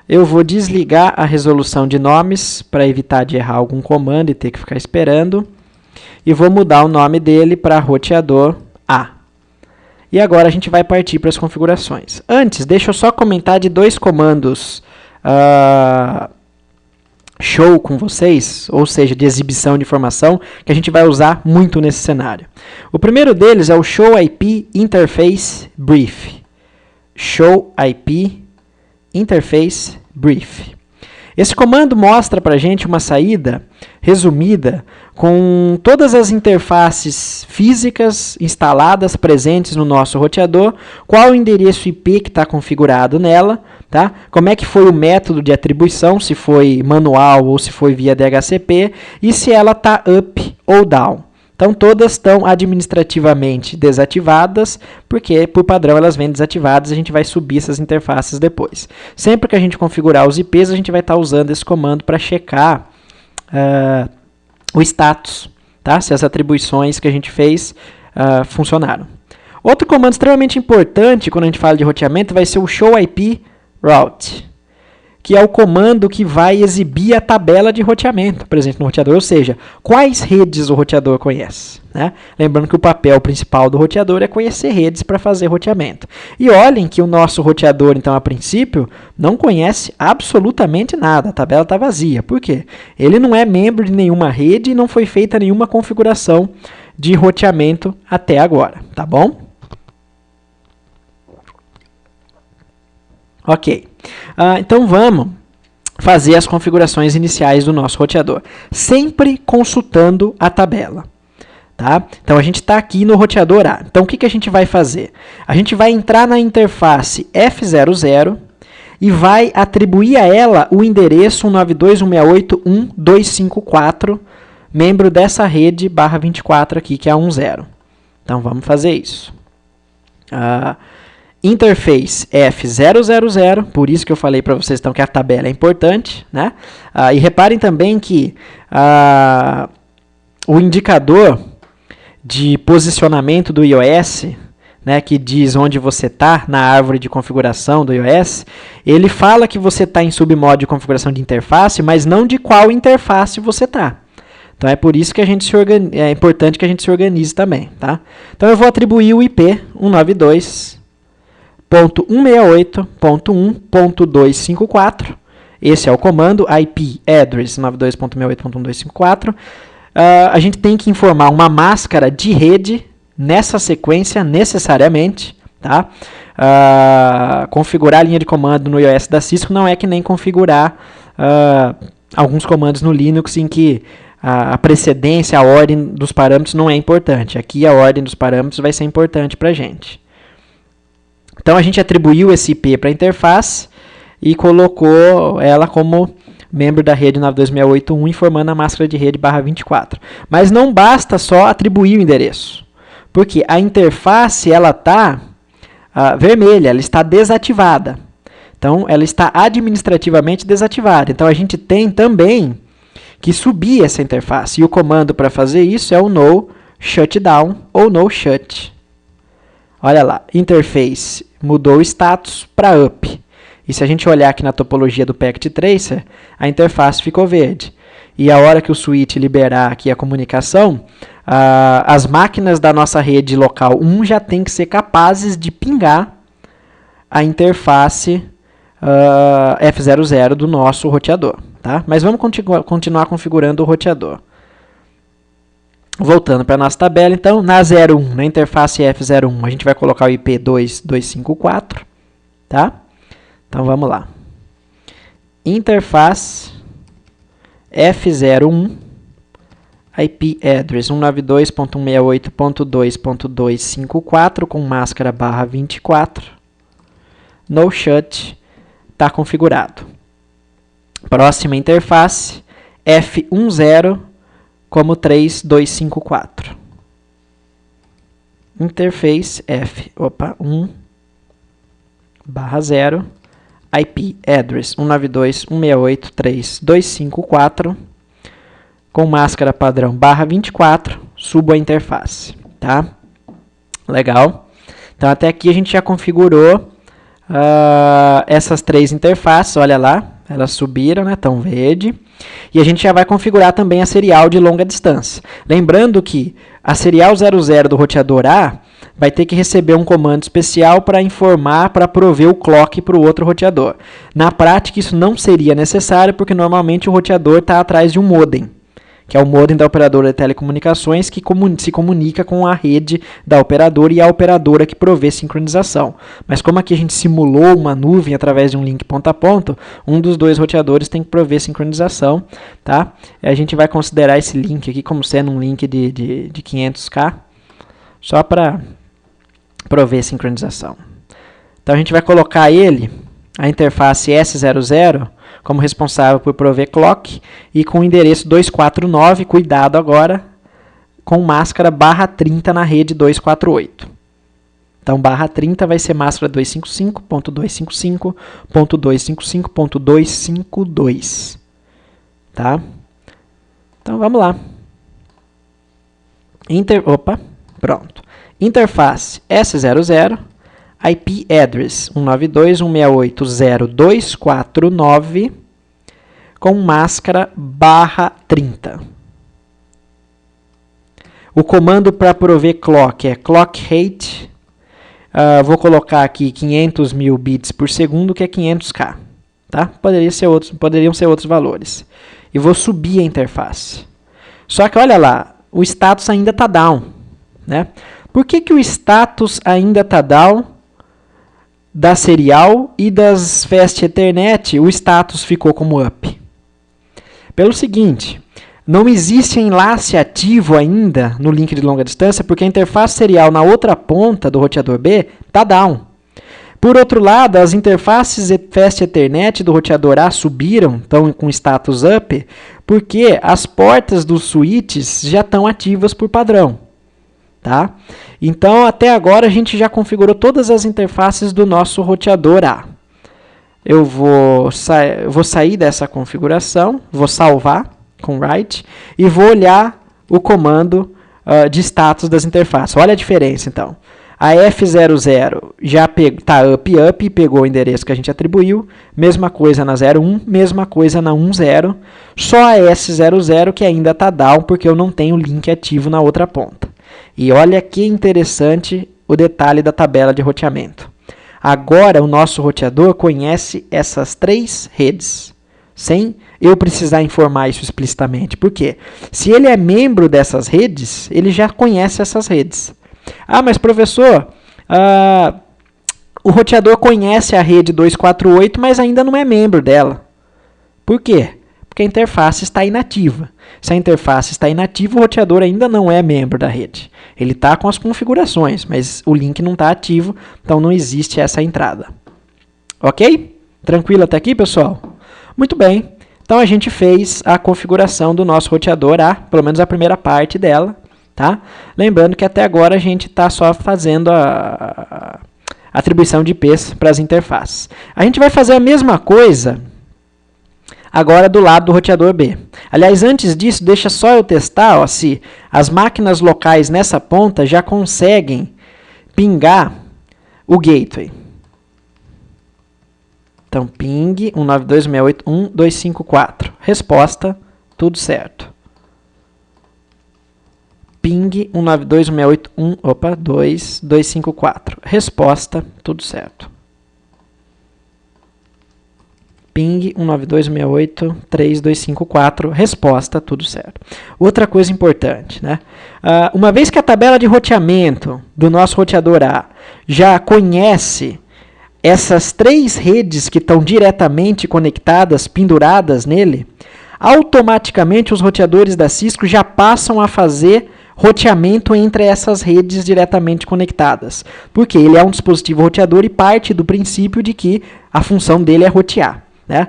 Eu vou desligar a resolução de nomes para evitar de errar algum comando e ter que ficar esperando. E vou mudar o nome dele para roteador A. E agora a gente vai partir para as configurações. Antes, deixa eu só comentar de dois comandos show com vocês, ou seja, de exibição de informação, que a gente vai usar muito nesse cenário. O primeiro deles é o show IP interface brief. Show IP interface brief. Esse comando mostra para a gente uma saída resumida com todas as interfaces físicas instaladas presentes no nosso roteador, qual o endereço IP que está configurado nela, tá? Como é que foi o método de atribuição, se foi manual ou se foi via DHCP, e se ela está up ou down. Então, todas estão administrativamente desativadas, porque, por padrão, elas vêm desativadas e a gente vai subir essas interfaces depois. Sempre que a gente configurar os IPs, a gente vai estar usando esse comando para checar o status, tá? Se as atribuições que a gente fez funcionaram. Outro comando extremamente importante quando a gente fala de roteamento vai ser o show IP route, que é o comando que vai exibir a tabela de roteamento presente no roteador, ou seja, quais redes o roteador conhece, né? Lembrando que o papel principal do roteador é conhecer redes para fazer roteamento. E olhem que o nosso roteador, então, a princípio, não conhece absolutamente nada, a tabela está vazia. Por quê? Ele não é membro de nenhuma rede e não foi feita nenhuma configuração de roteamento até agora, tá bom? Ok, então vamos fazer as configurações iniciais do nosso roteador, sempre consultando a tabela. Tá? Então, a gente está aqui no roteador A. Então, o que a gente vai fazer? A gente vai entrar na interface F00 e vai atribuir a ela o endereço 192.168.1.254, membro dessa rede /24 aqui, que é a 10. Então, vamos fazer isso. interface F000, por isso que eu falei para vocês então que a tabela é importante, né? E reparem também que o indicador de posicionamento do iOS, né, que diz onde você está na árvore de configuração do iOS, ele fala que você está em submodo de configuração de interface, mas não de qual interface você está. Então é por isso que é importante que a gente se organize também, tá? Então eu vou atribuir o IP 192.168.1.254. Esse é o comando IP address 92.168.1.254. A gente tem que informar uma máscara de rede nessa sequência necessariamente, tá? Configurar a linha de comando no iOS da Cisco não é que nem configurar alguns comandos no Linux em que a precedência, a ordem dos parâmetros não é importante. Aqui a ordem dos parâmetros vai ser importante para a gente. Então a gente atribuiu esse IP para a interface e colocou ela como membro da rede 92.168.1, informando a máscara de rede /24. Mas não basta só atribuir o endereço, porque a interface ela está vermelha, ela está desativada. Então ela está administrativamente desativada. Então a gente tem também que subir essa interface. E o comando para fazer isso é o no shutdown ou no shut. Olha lá, interface mudou o status para up. E se a gente olhar aqui na topologia do Packet Tracer, a interface ficou verde. E a hora que o switch liberar aqui a comunicação, as máquinas da nossa rede local 1 já tem que ser capazes de pingar a interface F00 do nosso roteador. Tá? Mas vamos continuar configurando o roteador. Voltando para a nossa tabela, então, na 01, na interface F01, a gente vai colocar o IP 2254. Tá? Então, vamos lá. Interface F01, IP address 192.168.2.254 com máscara /24. No shut, está configurado. Próxima interface, F10 como 3254. Interface F1/0, IP address 192.168.3.254 com máscara padrão /24, subo a interface, tá? Legal. Então até aqui a gente já configurou essas três interfaces, olha lá. Elas subiram, né? Estão verde. E a gente já vai configurar também a serial de longa distância. Lembrando que a serial 00 do roteador A vai ter que receber um comando especial para informar, para prover o clock para o outro roteador. Na prática, isso não seria necessário, porque normalmente o roteador está atrás de um modem, que é o modem da operadora de telecomunicações que se comunica com a rede da operadora e a operadora que provê sincronização. Mas como aqui a gente simulou uma nuvem através de um link ponto a ponto, um dos dois roteadores tem que prover sincronização, tá? E a gente vai considerar esse link aqui como sendo um link de 500K, só para prover sincronização. Então a gente vai colocar ele, a interface S00, como responsável por prover clock e com o endereço 249, cuidado agora, com máscara /30 na rede 248. Então, /30 vai ser máscara 255.255.255.252. Tá? Então, vamos lá. Pronto. Interface S00. IP address 192.168.0.249 com máscara /30. O comando para prover clock é clock rate. Vou colocar aqui 500 mil bits por segundo, que é 500K. Tá? Poderiam ser outros valores. E vou subir a interface. Só que olha lá, o status ainda está down. Né? Por que o status ainda está down? Da serial e das Fast Ethernet, o status ficou como up. Pelo seguinte, não existe enlace ativo ainda no link de longa distância, porque a interface serial na outra ponta do roteador B está down. Por outro lado, as interfaces Fast Ethernet do roteador A subiram, estão com status up, porque as portas dos switches já estão ativas por padrão. tá? Então, até agora, a gente já configurou todas as interfaces do nosso roteador A. Eu vou sair dessa configuração, vou salvar com write e vou olhar o comando de status das interfaces. Olha a diferença, então. A F00 já está up e pegou o endereço que a gente atribuiu. Mesma coisa na 01, mesma coisa na 10. Só a S00 que ainda está down, porque eu não tenho link ativo na outra ponta. E olha que interessante o detalhe da tabela de roteamento. Agora o nosso roteador conhece essas 3 redes, sem eu precisar informar isso explicitamente. Por quê? Se ele é membro dessas redes, ele já conhece essas redes. Ah, mas professor, o roteador conhece a rede 248, mas ainda não é membro dela. Por quê? Porque a interface está inativa. Se a interface está inativa, o roteador ainda não é membro da rede. Ele está com as configurações, mas o link não está ativo, então não existe essa entrada. Ok? Tranquilo até aqui, pessoal? Muito bem. Então a gente fez a configuração do nosso roteador A, pelo menos a primeira parte dela. Tá? Lembrando que até agora a gente está só fazendo a atribuição de IPs para as interfaces. A gente vai fazer a mesma coisa agora do lado do roteador B. Aliás, antes disso, deixa só eu testar se as máquinas locais nessa ponta já conseguem pingar o gateway. Então, ping 192.168.1.254. Resposta, tudo certo. Ping 192.168.1.254. Resposta, tudo certo. Ping 192.168.3.254. Resposta, tudo certo. Outra coisa importante, né? Uma vez que a tabela de roteamento do nosso roteador A já conhece essas 3 redes que estão diretamente conectadas, penduradas nele, automaticamente os roteadores da Cisco já passam a fazer roteamento entre essas redes diretamente conectadas. Porque ele é um dispositivo roteador e parte do princípio de que a função dele é rotear. Né?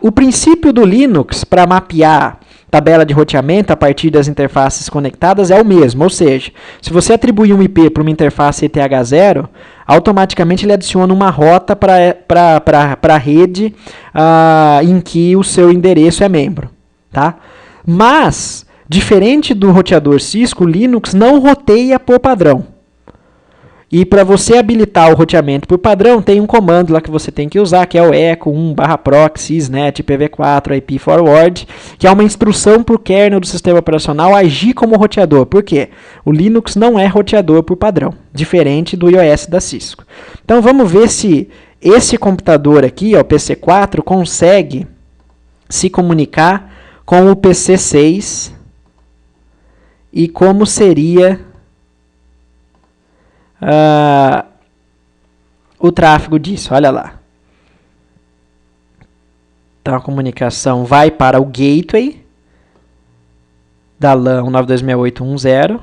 O princípio do Linux para mapear tabela de roteamento a partir das interfaces conectadas é o mesmo. Ou seja, se você atribuir um IP para uma interface ETH0, automaticamente ele adiciona uma rota para a rede em que o seu endereço é membro. Tá? Mas, diferente do roteador Cisco, o Linux não roteia por padrão. E para você habilitar o roteamento por padrão, tem um comando lá que você tem que usar, que é o echo 1/proxy sysnet ipv4 IP forward, que é uma instrução para o kernel do sistema operacional agir como roteador. Por quê? O Linux não é roteador por padrão, diferente do iOS da Cisco. Então vamos ver se esse computador aqui, o PC4, consegue se comunicar com o PC6 e como seria o tráfego disso. Olha lá. Então a comunicação vai para o gateway da LAN 192.168.1.0.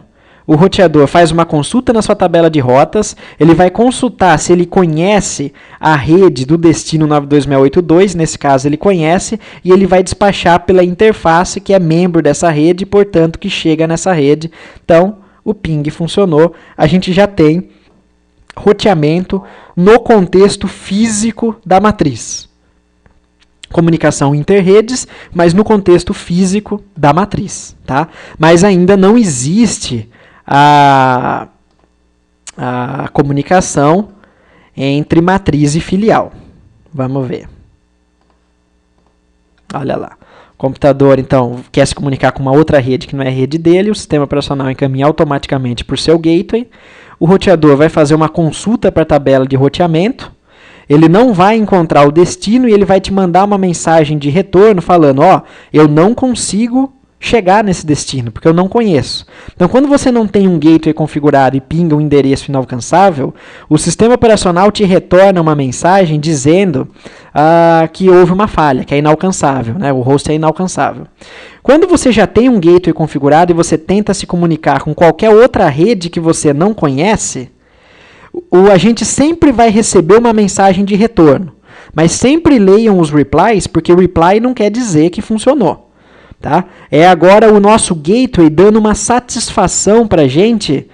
O roteador faz uma consulta na sua tabela de rotas. Ele vai consultar se ele conhece a rede do destino 92682. Nesse caso ele conhece. E ele vai despachar pela interface que é membro dessa rede, portanto que chega nessa rede. Então o ping funcionou, a gente já tem roteamento no contexto físico da matriz. Comunicação interredes, mas no contexto físico da matriz. Tá? Mas ainda não existe a comunicação entre matriz e filial. Vamos ver. Olha lá. O computador, então, quer se comunicar com uma outra rede que não é a rede dele, o sistema operacional encaminha automaticamente para o seu gateway, o roteador vai fazer uma consulta para a tabela de roteamento, ele não vai encontrar o destino e ele vai te mandar uma mensagem de retorno falando, eu não consigo chegar nesse destino, porque eu não conheço. Então, quando você não tem um gateway configurado e pinga um endereço inalcançável, o sistema operacional te retorna uma mensagem dizendo que houve uma falha, que é inalcançável, né? O host é inalcançável. Quando você já tem um gateway configurado e você tenta se comunicar com qualquer outra rede que você não conhece, o agente sempre vai receber uma mensagem de retorno. Mas sempre leiam os replies, porque reply não quer dizer que funcionou. Tá? É agora o nosso gateway dando uma satisfação para a gente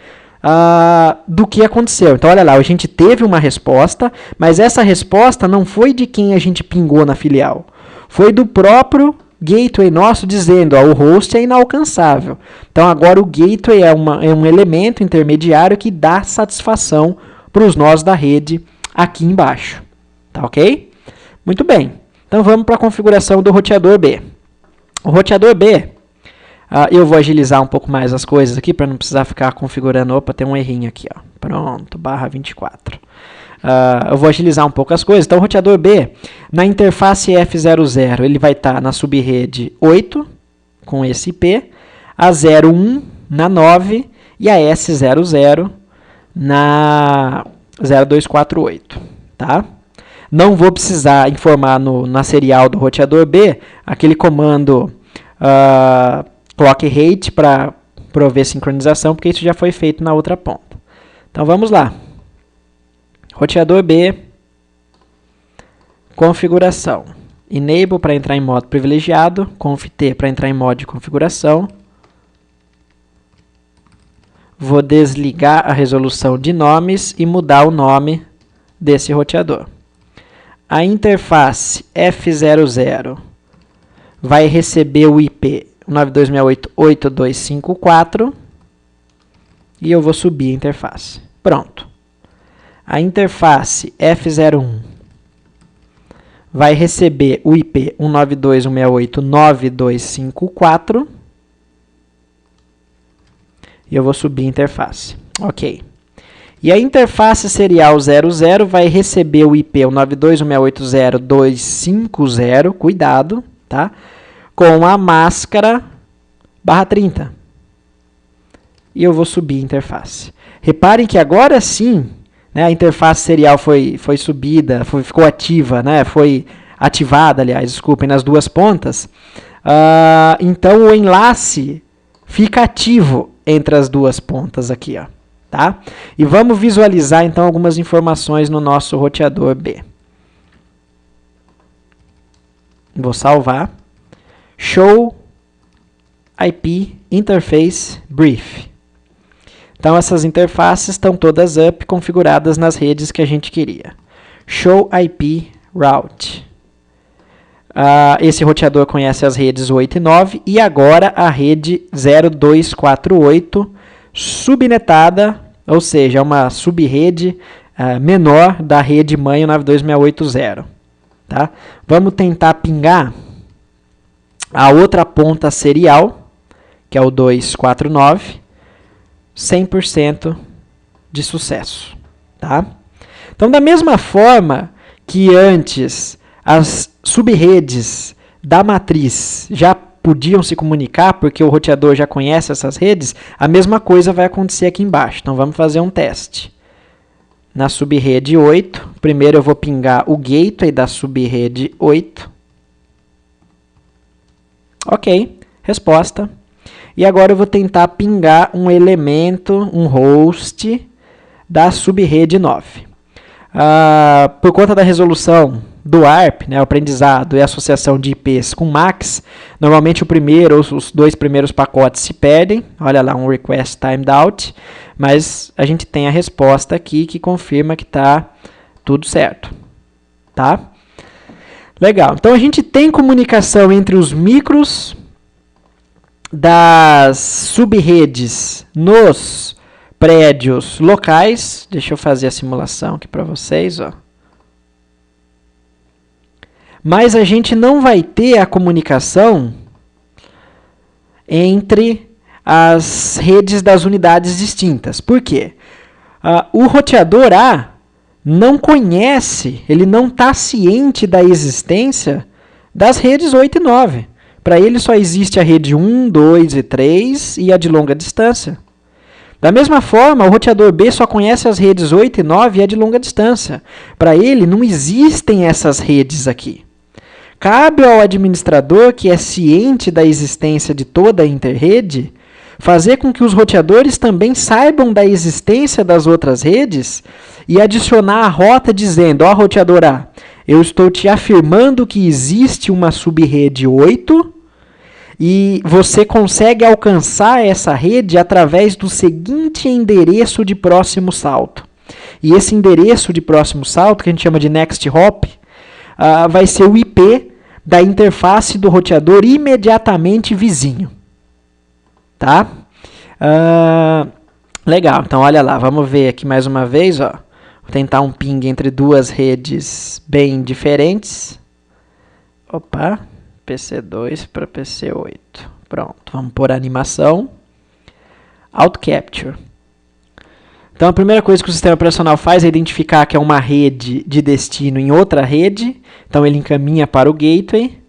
do que aconteceu. Então, olha lá, a gente teve uma resposta, mas essa resposta não foi de quem a gente pingou na filial. Foi do próprio gateway nosso dizendo, ó, o host é inalcançável. Então, agora o gateway é um elemento intermediário que dá satisfação para os nós da rede aqui embaixo. Tá ok? Muito bem. Então, vamos para a configuração do roteador B. O roteador B, eu vou agilizar um pouco mais as coisas aqui para não precisar ficar configurando. Opa, tem um errinho aqui. Ó. Pronto, /24. Eu vou agilizar um pouco as coisas. Então, o roteador B, na interface F00, ele vai estar na subrede 8, com esse IP, a 01 na 9 e a S00 na 0248. Tá? Não vou precisar informar na serial do roteador B aquele comando clock rate para prover sincronização, porque isso já foi feito na outra ponta. Então, vamos lá. Roteador B, configuração. Enable para entrar em modo privilegiado, conf T para entrar em modo de configuração. Vou desligar a resolução de nomes e mudar o nome desse roteador. A interface F00 vai receber o IP 9268.8254 e eu vou subir a interface. Pronto. A interface F01 vai receber o IP 192.168.9254 e eu vou subir a interface. Ok. E a interface serial 00 vai receber o IP 192.168.250, cuidado, tá? Com a máscara /30. E eu vou subir a interface. Reparem que agora sim, né, a interface serial foi subida, ficou ativa, né, foi ativada, aliás, desculpem, nas duas pontas. Então, o enlace fica ativo entre as duas pontas aqui, ó, tá? E vamos visualizar, então, algumas informações no nosso roteador B. Vou salvar. Show IP Interface Brief. Então, essas interfaces estão todas up, configuradas nas redes que a gente queria. Show IP Route. Esse roteador conhece as redes 8 e 9 e agora a rede 0248 subnetada, ou seja, é uma subrede menor da rede mãe 92680. Tá? Vamos tentar pingar a outra ponta serial, que é o 249, 100% de sucesso. Tá? Então, da mesma forma que antes as subredes da matriz já podiam se comunicar, porque o roteador já conhece essas redes, a mesma coisa vai acontecer aqui embaixo. Então, vamos fazer um teste. Na subrede 8, primeiro eu vou pingar o gateway da subrede 8. Ok, resposta. E agora eu vou tentar pingar um elemento, um host da subrede 9. Por conta da resolução do ARP, né, o aprendizado e a associação de IPs com MAX, normalmente o primeiro ou os dois primeiros pacotes se perdem. Olha lá, um request timed out, mas a gente tem a resposta aqui que confirma que está tudo certo. Tá? Legal, então a gente tem comunicação entre os micros das subredes nos prédios locais. Deixa eu fazer a simulação aqui para vocês, ó. Mas a gente não vai ter a comunicação entre as redes das unidades distintas. Por quê? O roteador A não conhece, ele não está ciente da existência das redes 8 e 9. Para ele só existe a rede 1, 2 e 3 e a de longa distância. Da mesma forma, o roteador B só conhece as redes 8 e 9 e a de longa distância. Para ele, não existem essas redes aqui. Cabe ao administrador, que é ciente da existência de toda a interrede, fazer com que os roteadores também saibam da existência das outras redes e adicionar a rota dizendo, ó, roteador A, eu estou te afirmando que existe uma subrede 8 e você consegue alcançar essa rede através do seguinte endereço de próximo salto. E esse endereço de próximo salto, que a gente chama de next hop, vai ser o IP da interface do roteador imediatamente vizinho. Tá? Legal, então olha lá, vamos ver aqui mais uma vez. Ó. Vou tentar um ping entre duas redes bem diferentes. Opa, PC2 para PC8. Pronto, vamos pôr a animação. Auto Capture. Então a primeira coisa que o sistema operacional faz é identificar que é uma rede de destino em outra rede. Então ele encaminha para o gateway.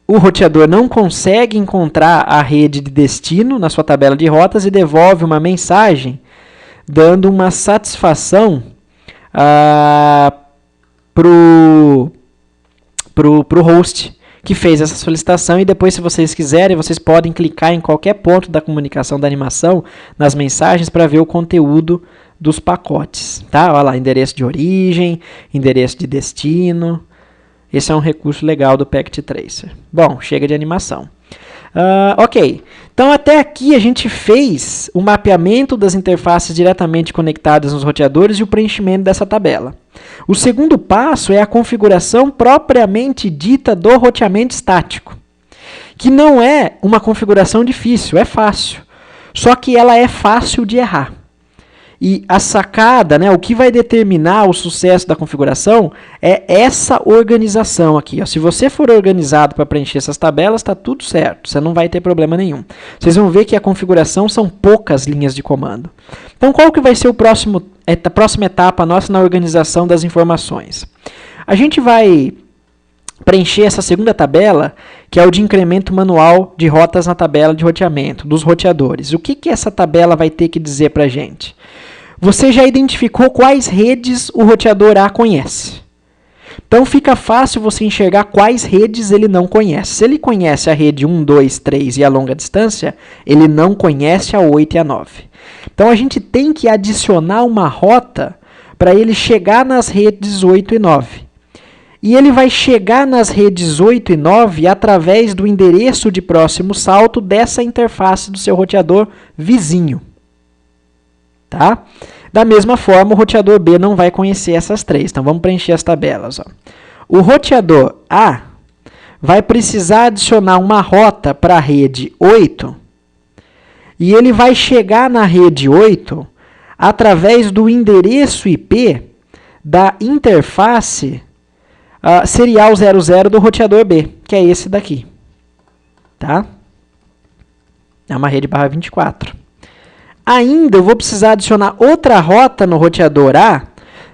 O roteador não consegue encontrar a rede de destino na sua tabela de rotas e devolve uma mensagem dando uma satisfação pro host que fez essa solicitação, e depois, se vocês quiserem, vocês podem clicar em qualquer ponto da comunicação da animação, nas mensagens, para ver o conteúdo dos pacotes. Tá? Olha lá, endereço de origem, endereço de destino. Esse é um recurso legal do Packet Tracer. Bom, chega de animação. Ok, então até aqui a gente fez o mapeamento das interfaces diretamente conectadas nos roteadores e o preenchimento dessa tabela. O segundo passo é a configuração propriamente dita do roteamento estático, que não é uma configuração difícil, é fácil, só que ela é fácil de errar. E a sacada, né, o que vai determinar o sucesso da configuração é essa organização aqui. Ó. Se você for organizado para preencher essas tabelas, está tudo certo, você não vai ter problema nenhum. Vocês vão ver que a configuração são poucas linhas de comando. Então, qual que vai ser a próxima etapa nossa na organização das informações? A gente vai preencher essa segunda tabela, que é o de incremento manual de rotas na tabela de roteamento, dos roteadores. O que essa tabela vai ter que dizer para a gente? Você já identificou quais redes o roteador A conhece. Então fica fácil você enxergar quais redes ele não conhece. Se ele conhece a rede 1, 2, 3 e a longa distância, ele não conhece a 8 e a 9. Então a gente tem que adicionar uma rota para ele chegar nas redes 8 e 9. E ele vai chegar nas redes 8 e 9 através do endereço de próximo salto dessa interface do seu roteador vizinho. Tá? Da mesma forma, o roteador B não vai conhecer essas três. Então, vamos preencher as tabelas. Ó. O roteador A vai precisar adicionar uma rota para a rede 8 e ele vai chegar na rede 8 através do endereço IP da interface serial 00 do roteador B, que é esse daqui. Tá? É uma rede barra 24. Ainda eu vou precisar adicionar outra rota no roteador A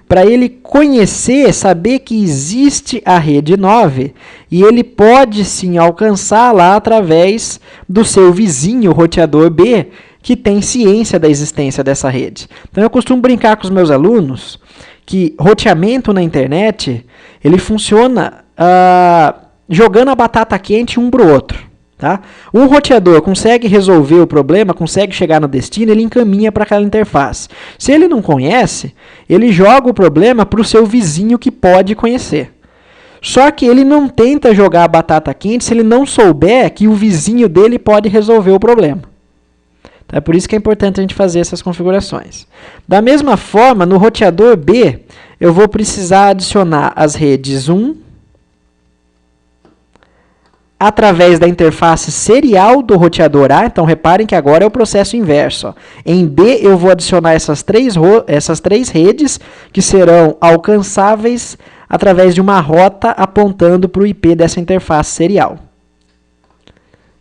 para ele conhecer, saber que existe a rede 9 e ele pode sim alcançá-la através do seu vizinho roteador B, que tem ciência da existência dessa rede. Então eu costumo brincar com os meus alunos que roteamento na internet ele funciona jogando a batata quente um para o outro. Tá? Um roteador consegue resolver o problema, consegue chegar no destino, ele encaminha para aquela interface. Se ele não conhece, ele joga o problema para o seu vizinho que pode conhecer. Só que ele não tenta jogar a batata quente se ele não souber que o vizinho dele pode resolver o problema. Então, é por isso que é importante a gente fazer essas configurações. Da mesma forma, no roteador B, eu vou precisar adicionar as redes 1, através da interface serial do roteador A. Então, reparem que agora é o processo inverso. Ó. Em B, eu vou adicionar essas três redes que serão alcançáveis através de uma rota apontando para o IP dessa interface serial.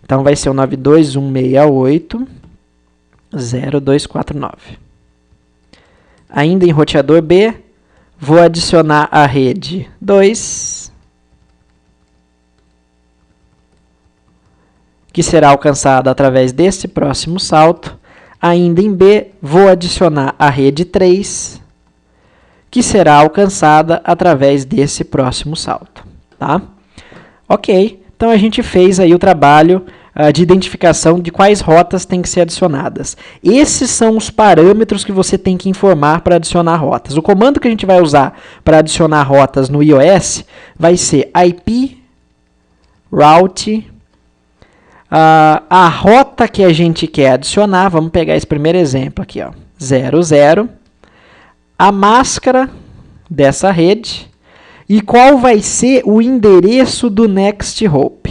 Então, vai ser o 92.168.0.249. Ainda em roteador B, vou adicionar a rede 2, que será alcançada através desse próximo salto. Ainda em B, vou adicionar a rede 3, que será alcançada através desse próximo salto. Tá? Ok, então a gente fez aí o trabalho de identificação de quais rotas têm que ser adicionadas. Esses são os parâmetros que você tem que informar para adicionar rotas. O comando que a gente vai usar para adicionar rotas no iOS vai ser IP route A rota que a gente quer adicionar, vamos pegar esse primeiro exemplo aqui, ó, 0, 0, a máscara dessa rede e qual vai ser o endereço do next hop.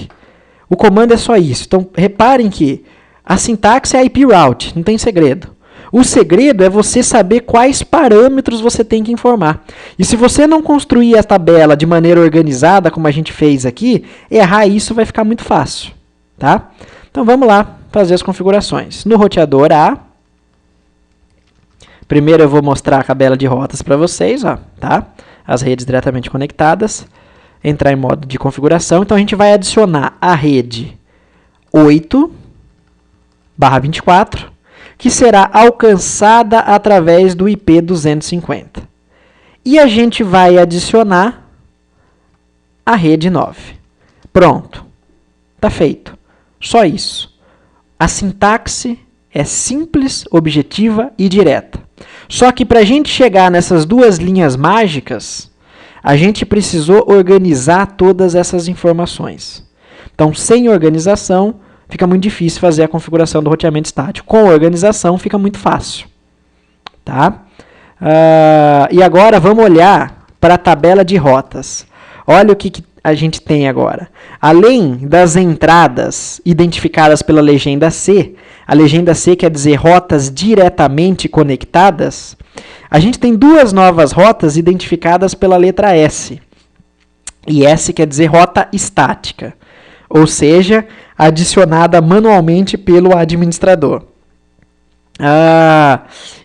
O comando é só isso. Então, reparem que a sintaxe é IP route, não tem segredo. O segredo é você saber quais parâmetros você tem que informar. E se você não construir a tabela de maneira organizada, como a gente fez aqui, errar isso vai ficar muito fácil. Tá? Então, vamos lá fazer as configurações. No roteador A, primeiro eu vou mostrar a tabela de rotas para vocês, ó, tá? As redes diretamente conectadas. Entrar em modo de configuração. Então, a gente vai adicionar a rede 8/24, que será alcançada através do IP 250. E a gente vai adicionar a rede 9. Pronto. Está feito. Só isso. A sintaxe é simples, objetiva e direta. Só que para a gente chegar nessas duas linhas mágicas, a gente precisou organizar todas essas informações. Então, sem organização, fica muito difícil fazer a configuração do roteamento estático. Com organização, fica muito fácil. Tá? E agora, vamos olhar para a tabela de rotas. Olha o que a gente tem agora. Além das entradas identificadas pela legenda C, a legenda C quer dizer rotas diretamente conectadas, a gente tem duas novas rotas identificadas pela letra S. E S quer dizer rota estática, ou seja, adicionada manualmente pelo administrador.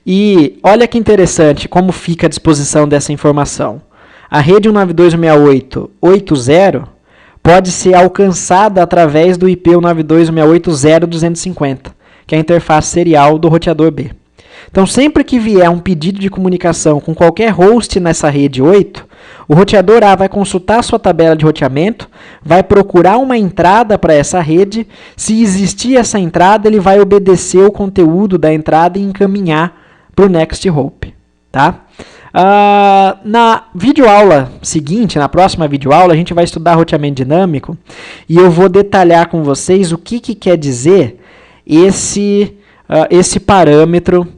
E olha que interessante como fica a disposição dessa informação. A rede 192.168.80 pode ser alcançada através do IP 192.168.0.250, que é a interface serial do roteador B. Então, sempre que vier um pedido de comunicação com qualquer host nessa rede 8, o roteador A vai consultar sua tabela de roteamento, vai procurar uma entrada para essa rede. Se existir essa entrada, ele vai obedecer o conteúdo da entrada e encaminhar para o next hop. Tá? Na videoaula seguinte, na próxima videoaula, a gente vai estudar roteamento dinâmico e eu vou detalhar com vocês o que quer dizer esse parâmetro,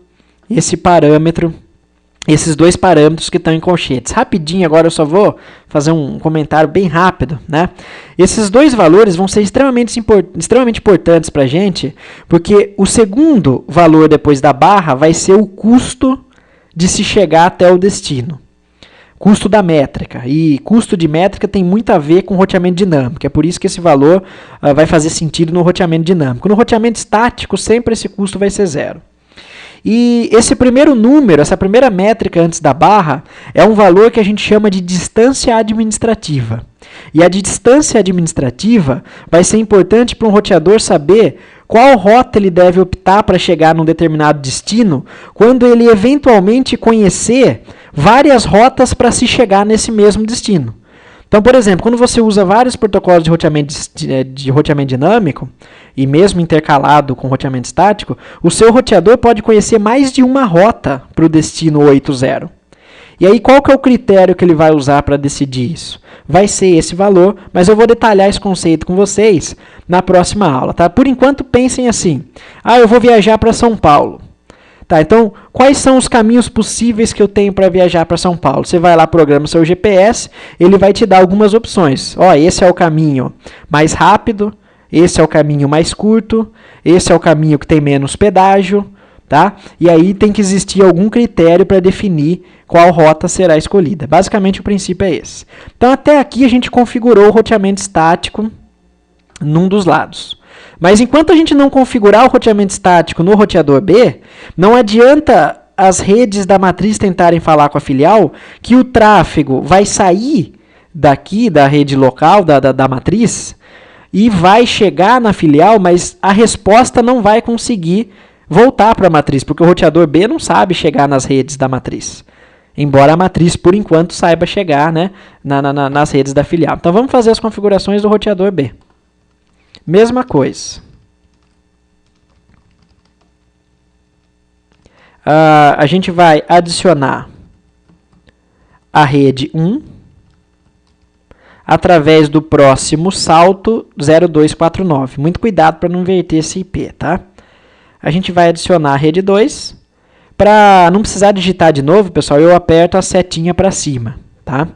esses dois parâmetros que estão em colchetes. Rapidinho, agora eu só vou fazer um comentário bem rápido, né? Esses dois valores vão ser extremamente importantes para a gente, porque o segundo valor depois da barra vai ser o custo de se chegar até o destino. Custo da métrica. E custo de métrica tem muito a ver com roteamento dinâmico. É por isso que esse valor vai fazer sentido no roteamento dinâmico. No roteamento estático, sempre esse custo vai ser 0. E esse primeiro número, essa primeira métrica antes da barra, é um valor que a gente chama de distância administrativa. E a distância administrativa vai ser importante para um roteador saber qual rota ele deve optar para chegar num determinado destino, quando ele eventualmente conhecer várias rotas para se chegar nesse mesmo destino. Então, por exemplo, quando você usa vários protocolos de roteamento dinâmico, e mesmo intercalado com roteamento estático, o seu roteador pode conhecer mais de uma rota para o destino 80. E aí, qual que é o critério que ele vai usar para decidir isso? Vai ser esse valor, mas eu vou detalhar esse conceito com vocês na próxima aula. Tá? Por enquanto, pensem assim. Eu vou viajar para São Paulo. Tá, então, quais são os caminhos possíveis que eu tenho para viajar para São Paulo? Você vai lá, programa seu GPS, ele vai te dar algumas opções. Esse é o caminho mais rápido, esse é o caminho mais curto, esse é o caminho que tem menos pedágio, tá? E aí tem que existir algum critério para definir qual rota será escolhida. Basicamente, o princípio é esse. Então, até aqui a gente configurou o roteamento estático num dos lados. Mas enquanto a gente não configurar o roteamento estático no roteador B, não adianta as redes da matriz tentarem falar com a filial que o tráfego vai sair daqui da rede local, da matriz, e vai chegar na filial, mas a resposta não vai conseguir voltar para a matriz, porque o roteador B não sabe chegar nas redes da matriz. Embora a matriz, por enquanto, saiba chegar, né, nas redes da filial. Então, vamos fazer as configurações do roteador B. Mesma coisa. A gente vai adicionar a rede 1. através do próximo salto 0249. Muito cuidado para não inverter esse IP, tá? A gente vai adicionar a rede 2. Para não precisar digitar de novo, pessoal, eu aperto a setinha para cima, tá?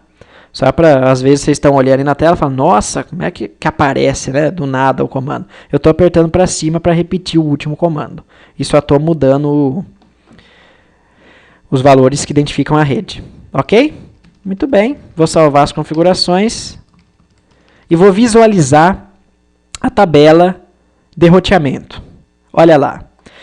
Só para, às vezes, vocês estão olhando aí na tela e falam, nossa, como é que aparece, né, do nada o comando? Eu estou apertando para cima para repetir o último comando. E só estou mudando os valores que identificam a rede. Ok? Muito bem. Vou salvar as configurações e vou visualizar a tabela de roteamento. Olha lá.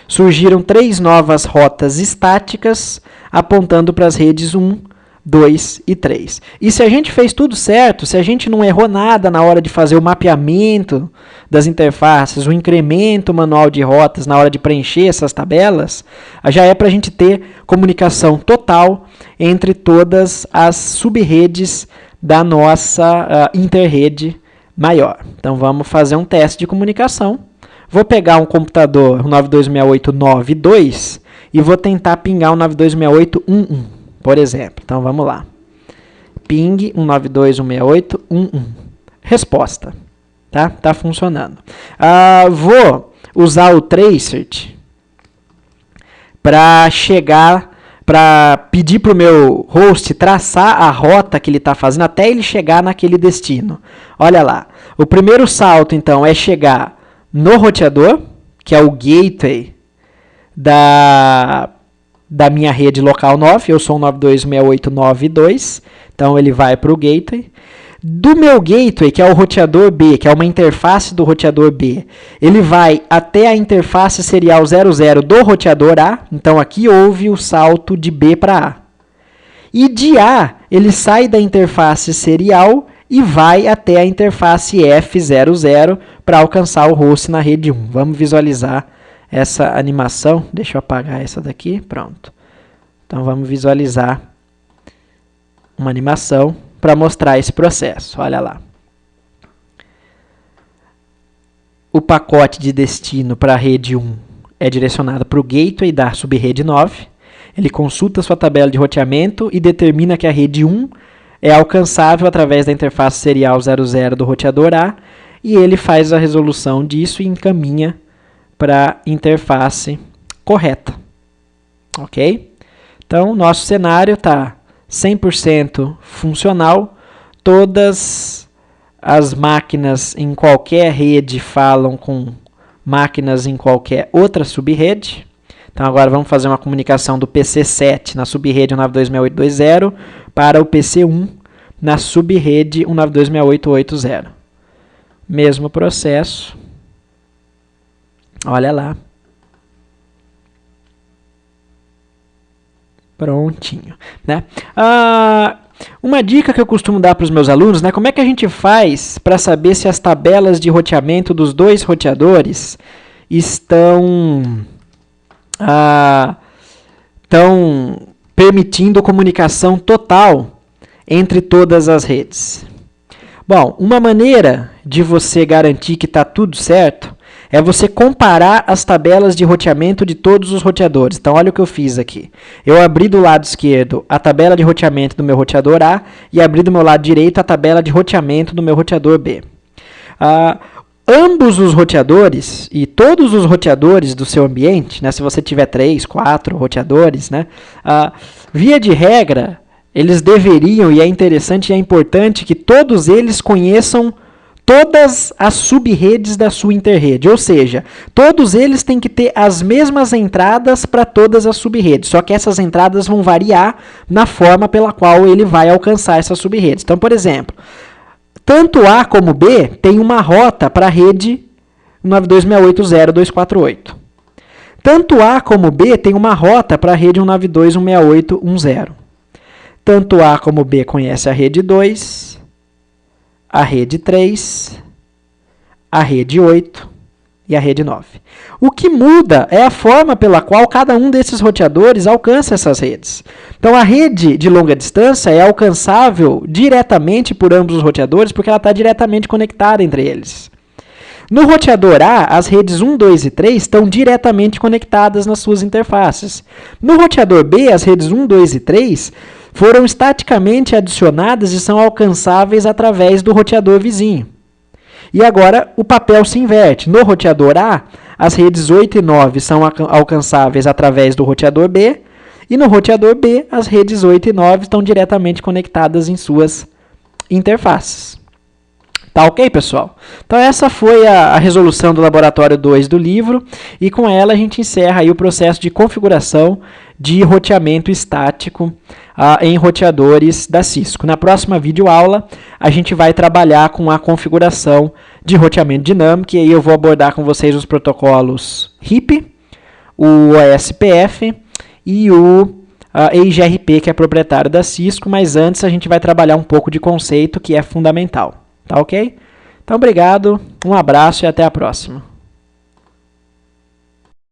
Surgiram 3 novas rotas estáticas apontando para as redes 1, 2 e 3. E se a gente fez tudo certo, se a gente não errou nada na hora de fazer o mapeamento das interfaces, o incremento manual de rotas na hora de preencher essas tabelas, já é para a gente ter comunicação total entre todas as sub-redes da nossa interrede maior. Então vamos fazer um teste de comunicação. Vou pegar um computador 926892 e vou tentar pingar um 926811, por exemplo. Então vamos lá. Ping 192.168.1.1. Resposta. Tá funcionando. Vou usar o Tracert para pedir para o meu host traçar a rota que ele está fazendo até ele chegar naquele destino. Olha lá. O primeiro salto, então, é chegar no roteador, que é o gateway da minha rede local 9. Eu sou um 926892, então ele vai para o gateway. Do meu gateway, que é o roteador B, que é uma interface do roteador B, ele vai até a interface serial 00 do roteador A. Então aqui houve o salto de B para A. E de A, ele sai da interface serial e vai até a interface F00 para alcançar o host na rede 1. Vamos visualizar essa animação. Deixa eu apagar essa daqui. Pronto. Então vamos visualizar uma animação para mostrar esse processo. Olha lá. O pacote de destino para a rede 1 é direcionado para o gateway da subrede 9. Ele consulta sua tabela de roteamento e determina que a rede 1 é alcançável através da interface serial 00 do roteador A, e ele faz a resolução disso e encaminha para a interface correta. Ok? Então, nosso cenário está 100% funcional. Todas as máquinas em qualquer rede falam com máquinas em qualquer outra subrede. Então, agora vamos fazer uma comunicação do PC7 na subrede 192.6820 para o PC1 na subrede 192.6880. Mesmo processo. Olha lá. Prontinho. Né? Uma dica que eu costumo dar para os meus alunos, né? Como é que a gente faz para saber se as tabelas de roteamento dos dois roteadores estão permitindo comunicação total entre todas as redes? Bom, uma maneira de você garantir que está tudo certo é você comparar as tabelas de roteamento de todos os roteadores. Então, olha o que eu fiz aqui. Eu abri do lado esquerdo a tabela de roteamento do meu roteador A e abri do meu lado direito a tabela de roteamento do meu roteador B. Ambos os roteadores e todos os roteadores do seu ambiente, né, se você tiver 3, 4 roteadores, né, via de regra, eles deveriam, e é interessante e é importante que todos eles conheçam todas as sub-redes da sua interrede. Ou seja, todos eles têm que ter as mesmas entradas para todas as sub-redes. Só que essas entradas vão variar na forma pela qual ele vai alcançar essas sub-redes. Então, por exemplo, tanto A como B tem uma rota para a rede 192.680248. Tanto A como B tem uma rota para a rede 192.16810. Tanto A como B conhece a rede 2, a rede 3, a rede 8 e a rede 9. O que muda é a forma pela qual cada um desses roteadores alcança essas redes. Então, a rede de longa distância é alcançável diretamente por ambos os roteadores, porque ela está diretamente conectada entre eles. No roteador A, as redes 1, 2 e 3 estão diretamente conectadas nas suas interfaces. No roteador B, as redes 1, 2 e 3 foram estaticamente adicionadas e são alcançáveis através do roteador vizinho. E agora o papel se inverte. No roteador A, as redes 8 e 9 são alcançáveis através do roteador B, e no roteador B, as redes 8 e 9 estão diretamente conectadas em suas interfaces. Tá ok, pessoal? Então essa foi a resolução do laboratório 2 do livro, e com ela a gente encerra aí o processo de configuração de roteamento estático em roteadores da Cisco. Na próxima videoaula, a gente vai trabalhar com a configuração de roteamento dinâmico, e aí eu vou abordar com vocês os protocolos RIP, o OSPF e o EIGRP, que é proprietário da Cisco, mas antes a gente vai trabalhar um pouco de conceito, que é fundamental. Tá ok? Então, obrigado, um abraço e até a próxima.